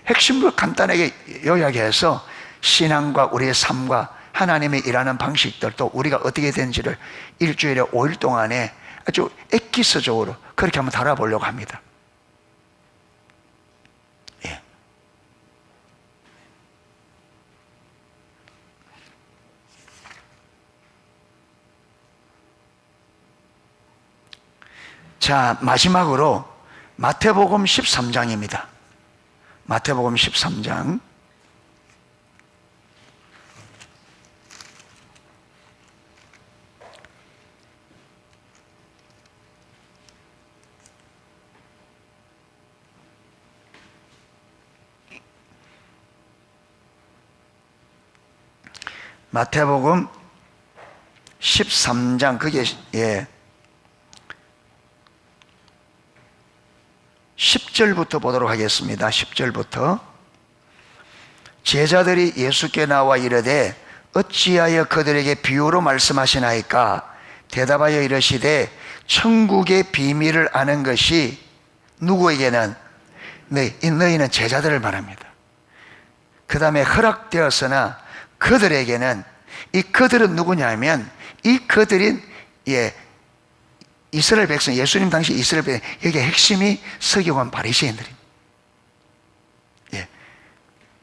핵심을 간단하게 요약해서 신앙과 우리의 삶과 하나님이 일하는 방식들, 또 우리가 어떻게 되는지를 일주일에 5일 동안에 아주 엑기스적으로 그렇게 한번 다뤄보려고 합니다. 예. 자, 마지막으로 마태복음 13장입니다. 마태복음 13장. 마태복음 13장, 그게 10절부터 보도록 하겠습니다. 10절부터. 제자들이 예수께 나와 이르되 어찌하여 그들에게 비유로 말씀하시나이까? 대답하여 이르시되 천국의 비밀을 아는 것이 누구에게는, 너희는 제자들을 말합니다. 그 다음에 허락되었으나 그들에게는, 이 그들은 누구냐면 이 그들인 이스라엘 백성, 예수님 당시 이스라엘 백성, 여기에 핵심이 서기관 바리새인들입니다.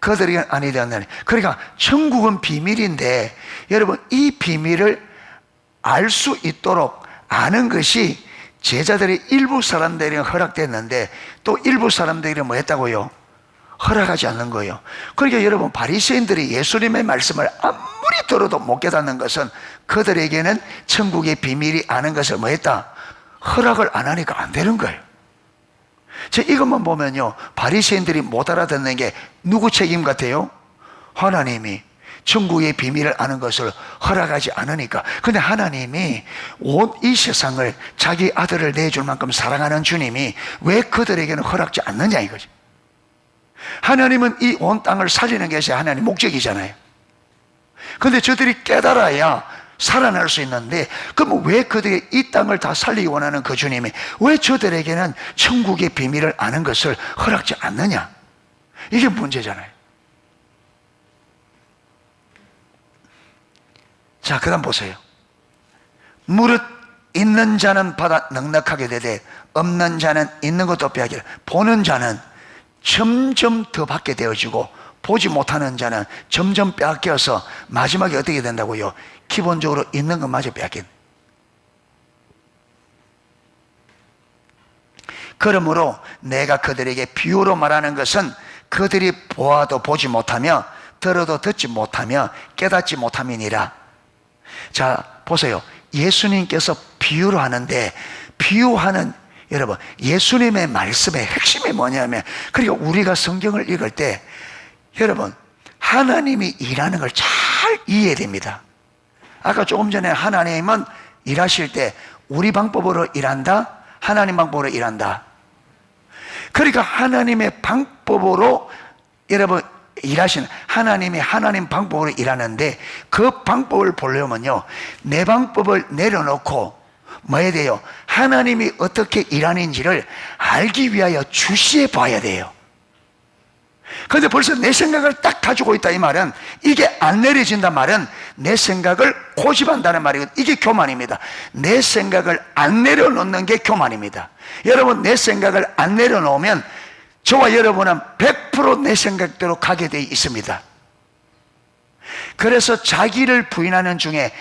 그들이 아니 되었나니. 그러니까 천국은 비밀인데, 여러분 이 비밀을 알 수 있도록 아는 것이 제자들의 일부 사람들에게 허락됐는데, 또 일부 사람들이 뭐 했다고요? 허락하지 않는 거예요. 그러니까 여러분, 바리새인들이 예수님의 말씀을 아무리 들어도 못 깨닫는 것은 그들에게는 천국의 비밀이 아는 것을 뭐 했다? 허락을 안 하니까 안 되는 거예요. 이것만 보면요, 바리새인들이 못 알아듣는 게 누구 책임 같아요? 하나님이 천국의 비밀을 아는 것을 허락하지 않으니까. 근데 하나님이 온 이 세상을 자기 아들을 내줄 만큼 사랑하는 주님이 왜 그들에게는 허락지 않느냐 이거죠. 하나님은 이 온 땅을 살리는 것이 하나님 목적이잖아요. 근데 저들이 깨달아야 살아날 수 있는데, 그럼 왜 그들이 이 땅을 다 살리기 원하는 그 주님이 왜 저들에게는 천국의 비밀을 아는 것을 허락지 않느냐? 이게 문제잖아요. 자, 그 다음 보세요. 무릇 있는 자는 받아 넉넉하게 되되 없는 자는 있는 것도 빼앗기라. 보는 자는 점점 더 받게 되어지고 보지 못하는 자는 점점 빼앗겨서 마지막에 어떻게 된다고요? 기본적으로 있는 것마저 빼앗긴. 그러므로 내가 그들에게 비유로 말하는 것은 그들이 보아도 보지 못하며 들어도 듣지 못하며 깨닫지 못함이니라. 자, 보세요. 예수님께서 비유로 하는데, 비유하는, 여러분, 예수님의 말씀의 핵심이 뭐냐면, 그리고 우리가 성경을 읽을 때 여러분, 하나님이 일하는 걸 잘 이해해야 됩니다. 아까 조금 전에 하나님은 일하실 때 우리 방법으로 일한다, 하나님 방법으로 일한다. 그러니까 하나님의 방법으로 여러분 일하시는, 하나님이 하나님 방법으로 일하는데, 그 방법을 보려면요, 내 방법을 내려놓고 뭐 해야 돼요? 하나님이 어떻게 일하는지를 알기 위하여 주시해 봐야 돼요. 그런데 벌써 내 생각을 딱 가지고 있다 이 말은, 이게 안 내려진단 말은 내 생각을 고집한다는 말이거든요. 이게 교만입니다. 내 생각을 안 내려놓는 게 교만입니다. 여러분, 내 생각을 안 내려놓으면 저와 여러분은 100% 내 생각대로 가게 돼 있습니다. 그래서 자기를 부인하는 중에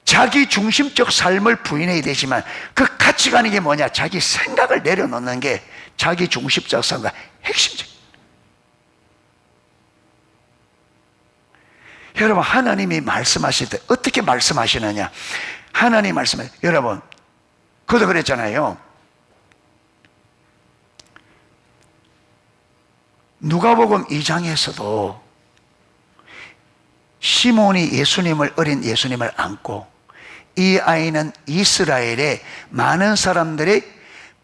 자기 중심적 삶을 부인해야 되지만, 그 가치가 아닌 게 뭐냐? 자기 생각을 내려놓는 게 자기 중심적 삶과 핵심적. 여러분, 하나님이 말씀하실 때 어떻게 말씀하시느냐? 하나님 말씀을, 여러분, 그도 그랬잖아요. 누가복음 2장에서도 시몬이 예수님을, 어린 예수님을 안고, 이 아이는 이스라엘의 많은 사람들이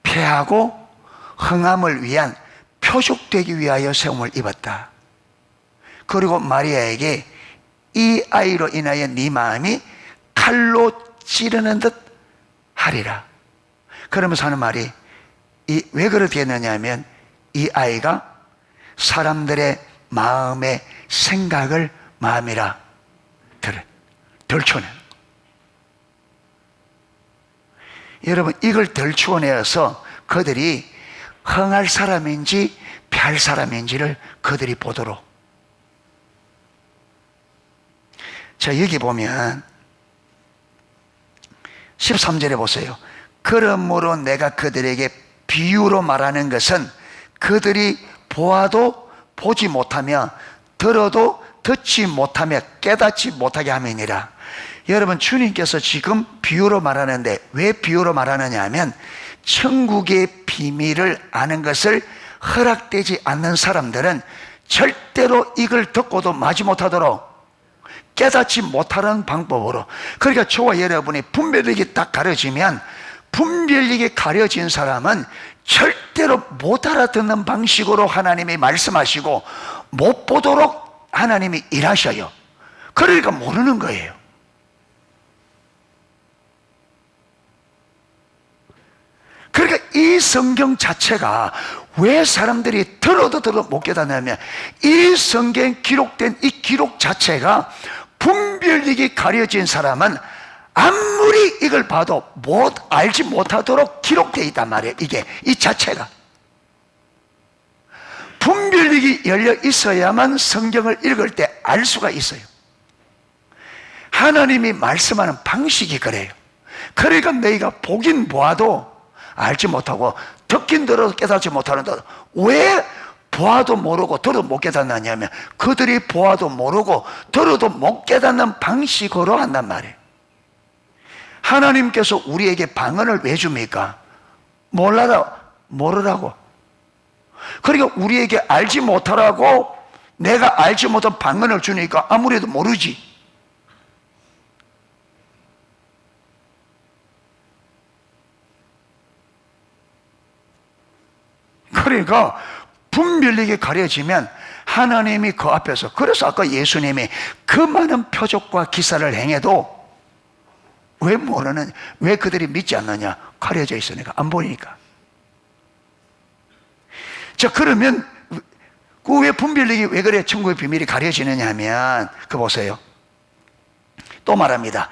패하고 흥함을 위한 표적되기 위하여 세움을 입었다. 그리고 마리아에게 이 아이로 인하여 네 마음이 칼로 찌르는 듯 하리라. 그러면서 하는 말이 왜 그렇게 했느냐 하면 이 아이가 사람들의 마음의 생각을 마음이라 덜쳐내. 여러분, 이걸 덜추어내어서 그들이 흥할 사람인지 피할 사람인지를 그들이 보도록. 자, 여기 보면 13절에 보세요. 그러므로 내가 그들에게 비유로 말하는 것은 그들이 보아도 보지 못하며 들어도 듣지 못하며 깨닫지 못하게 함이니라. 여러분, 주님께서 지금 비유로 말하는데 왜 비유로 말하느냐 하면 천국의 비밀을 아는 것을 허락되지 않는 사람들은 절대로 이걸 듣고도 마지 못하도록 깨닫지 못하는 방법으로. 그러니까 저와 여러분이 분별력이 딱 가려지면 분별력이 가려진 사람은 절대로 못 알아듣는 방식으로 하나님이 말씀하시고 못 보도록 하나님이 일하셔요. 그러니까 모르는 거예요. 그러니까 이 성경 자체가 왜 사람들이 들어도 못 깨닫냐면 이 성경에 기록된 이 기록 자체가 분별력이 가려진 사람은 아무리 이걸 봐도 알지 못하도록 기록되어 있단 말이에요. 이게 이 자체가 분별력이 열려 있어야만 성경을 읽을 때 알 수가 있어요. 하나님이 말씀하는 방식이 그래요. 그러니까 너희가 보긴 보아도 알지 못하고 듣긴 들어도 깨닫지 못하는데 왜 보아도 모르고 들어도 못 깨닫느냐면 그들이 보아도 모르고 들어도 못 깨닫는 방식으로 한단 말이에요. 하나님께서 우리에게 방언을 왜 줍니까? 모르라고. 그러니까 우리에게 알지 못하라고 내가 알지 못한 방언을 주니까 아무래도 모르지. 그러니까 분별력이 가려지면 하나님이 그 앞에서, 그래서 아까 예수님이 그 많은 표적과 기사를 행해도 왜 모르느냐, 왜 그들이 믿지 않느냐? 가려져 있으니까, 안 보이니까. 자, 그러면 그 왜 분별력이 왜 그래 천국의 비밀이 가려지느냐 하면 그 보세요. 또 말합니다.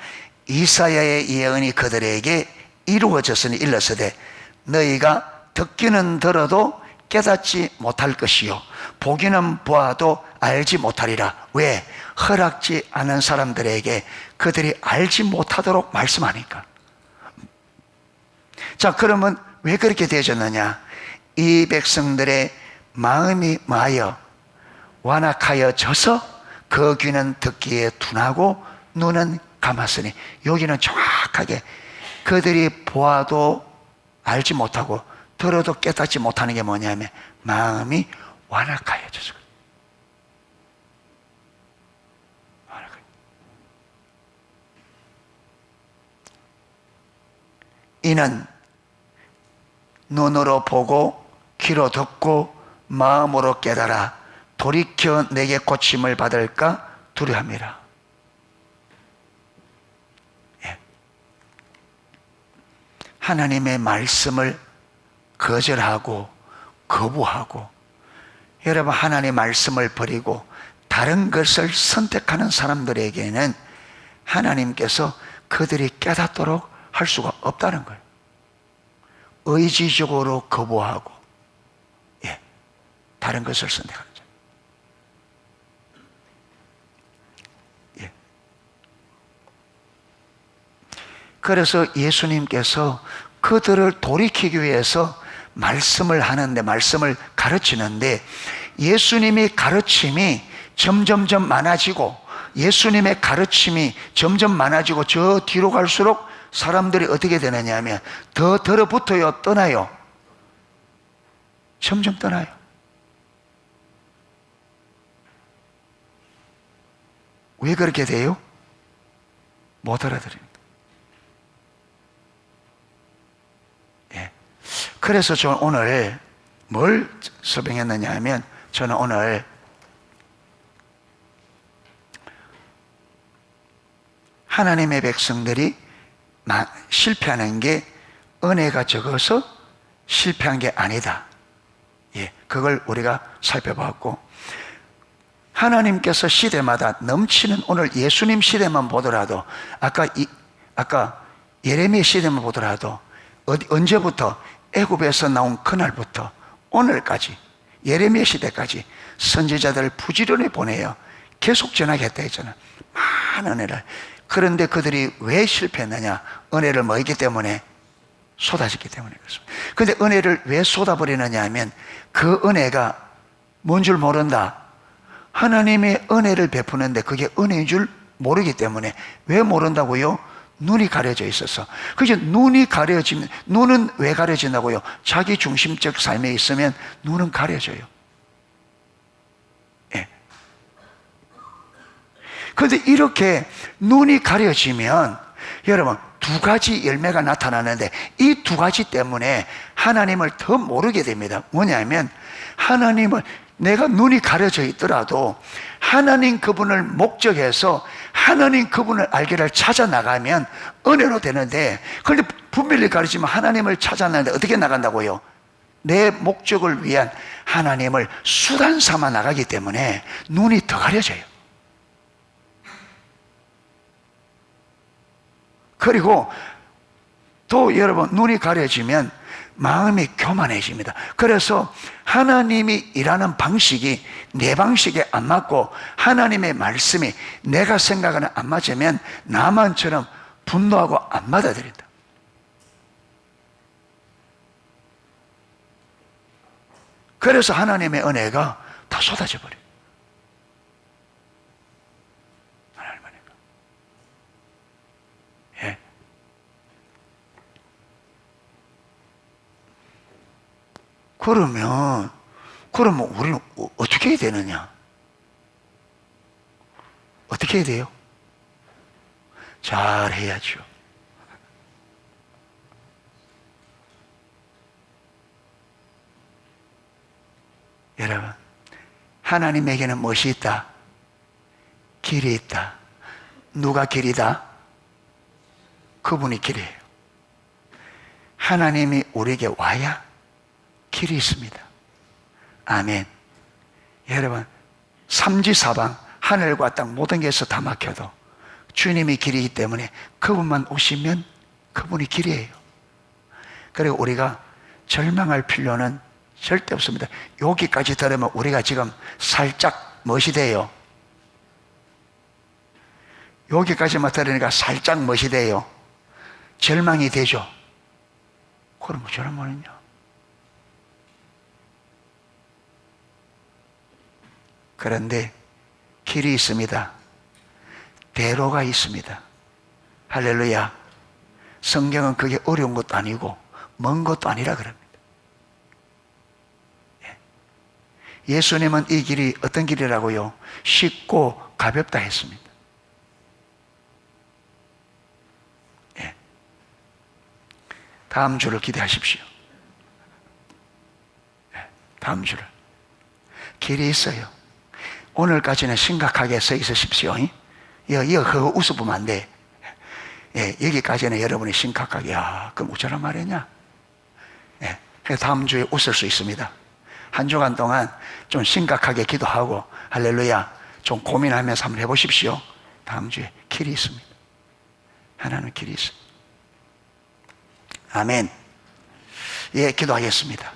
이사야의 예언이 그들에게 이루어졌으니 일렀으되 너희가 듣기는 들어도 깨닫지 못할 것이요 보기는 보아도 알지 못하리라. 왜? 허락지 않은 사람들에게 그들이 알지 못하도록 말씀하니까. 자, 그러면 왜 그렇게 되어졌느냐? 이 백성들의 마음이 마여 완악하여 져서 그 귀는 듣기에 둔하고 눈은 감았으니, 여기는 정확하게 그들이 보아도 알지 못하고 들어도 깨닫지 못하는 게 뭐냐면 마음이 완악하여져서. 이는 눈으로 보고 귀로 듣고 마음으로 깨달아 돌이켜 내게 고침을 받을까 두려움이라. 하나님의 말씀을 거절하고 거부하고, 여러분, 하나님의 말씀을 버리고 다른 것을 선택하는 사람들에게는 하나님께서 그들이 깨닫도록 할 수가 없다는 거예요. 의지적으로 거부하고 다른 것을 선택하는 거죠. 그래서 예수님께서 그들을 돌이키기 위해서 말씀을 하는데, 말씀을 가르치는데, 예수님의 가르침이 점점점 많아지고, 예수님의 가르침이 점점 많아지고, 저 뒤로 갈수록 사람들이 어떻게 되느냐 하면 더 들어붙어요, 떠나요? 점점 떠나요. 왜 그렇게 돼요? 못 알아들으니까. 그래서 저는 오늘 뭘 설명했느냐 하면, 저는 오늘 하나님의 백성들이 실패하는 게 은혜가 적어서 실패한 게 아니다. 예, 그걸 우리가 살펴봤고, 하나님께서 시대마다 넘치는, 오늘 예수님 시대만 보더라도, 아까 예레미야 시대만 보더라도 언제부터, 애굽에서 나온 그날부터 오늘까지, 예레미야 시대까지 선지자들을 부지런히 보내요. 계속 전하겠다 했잖아. 많은 은혜를. 그런데 그들이 왜 실패했느냐? 은혜를 뭐였기 때문에? 쏟아졌기 때문에 그렇습니다. 그런데 은혜를 왜 쏟아버리느냐 하면, 그 은혜가 뭔 줄 모른다. 하나님의 은혜를 베푸는데 그게 은혜인 줄 모르기 때문에. 왜 모른다고요? 눈이 가려져 있어서. 그게 눈이 가려지면, 눈은 왜 가려진다고요? 자기 중심적 삶에 있으면 눈은 가려져요. 예. 그런데 이렇게 눈이 가려지면, 여러분, 두 가지 열매가 나타나는데, 이 두 가지 때문에 하나님을 더 모르게 됩니다. 뭐냐면, 하나님을, 내가 눈이 가려져 있더라도 하나님 그분을 목적해서 하나님 그분을 알기를 찾아 나가면 은혜로 되는데, 그런데 분별히 가르치면 하나님을 찾아 나가는데 어떻게 나간다고요? 내 목적을 위한 하나님을 수단 삼아 나가기 때문에 눈이 더 가려져요. 그리고 또 여러분, 눈이 가려지면 마음이 교만해집니다. 그래서 하나님이 일하는 방식이 내 방식에 안 맞고 하나님의 말씀이 내가 생각하는 안 맞으면 나만처럼 분노하고 안 받아들인다. 그래서 하나님의 은혜가 다 쏟아져 버려요. 하나님의 은혜가. 예. 그러면 우리는 어떻게 해야 되느냐? 어떻게 해야 돼요? 잘 해야죠. 여러분, 하나님에게는 무엇이 있다? 길이 있다. 누가 길이다? 그분이 길이에요. 하나님이 우리에게 와야 길이 있습니다. 아멘. 여러분, 삼지사방 하늘과 땅 모든 게서 다 막혀도 주님이 길이기 때문에 그분만 오시면 그분이 길이에요. 그리고 우리가 절망할 필요는 절대 없습니다. 여기까지 들으면 우리가 지금 살짝 멋이 돼요. 여기까지만 들으니까 살짝 멋이 돼요. 절망이 되죠. 그럼 저런 뭐냐? 그런데 길이 있습니다. 대로가 있습니다. 할렐루야. 성경은 그게 어려운 것도 아니고 먼 것도 아니라 그럽니다. 예수님은 이 길이 어떤 길이라고요? 쉽고 가볍다 했습니다. 예. 다음 주를 기대하십시오. 예. 다음 주를. 길이 있어요. 오늘까지는 심각하게 서 있으십시오. 그거 웃어보면 안 돼. 예, 여기까지는 여러분이 심각하게, 그럼 어쩌란 말이냐? 예, 그래서 다음 주에 웃을 수 있습니다. 한 주간 동안 좀 심각하게 기도하고, 할렐루야, 좀 고민하면서 한번 해보십시오. 다음 주에 길이 있습니다. 하나는 길이 있습니다. 아멘. 예, 기도하겠습니다.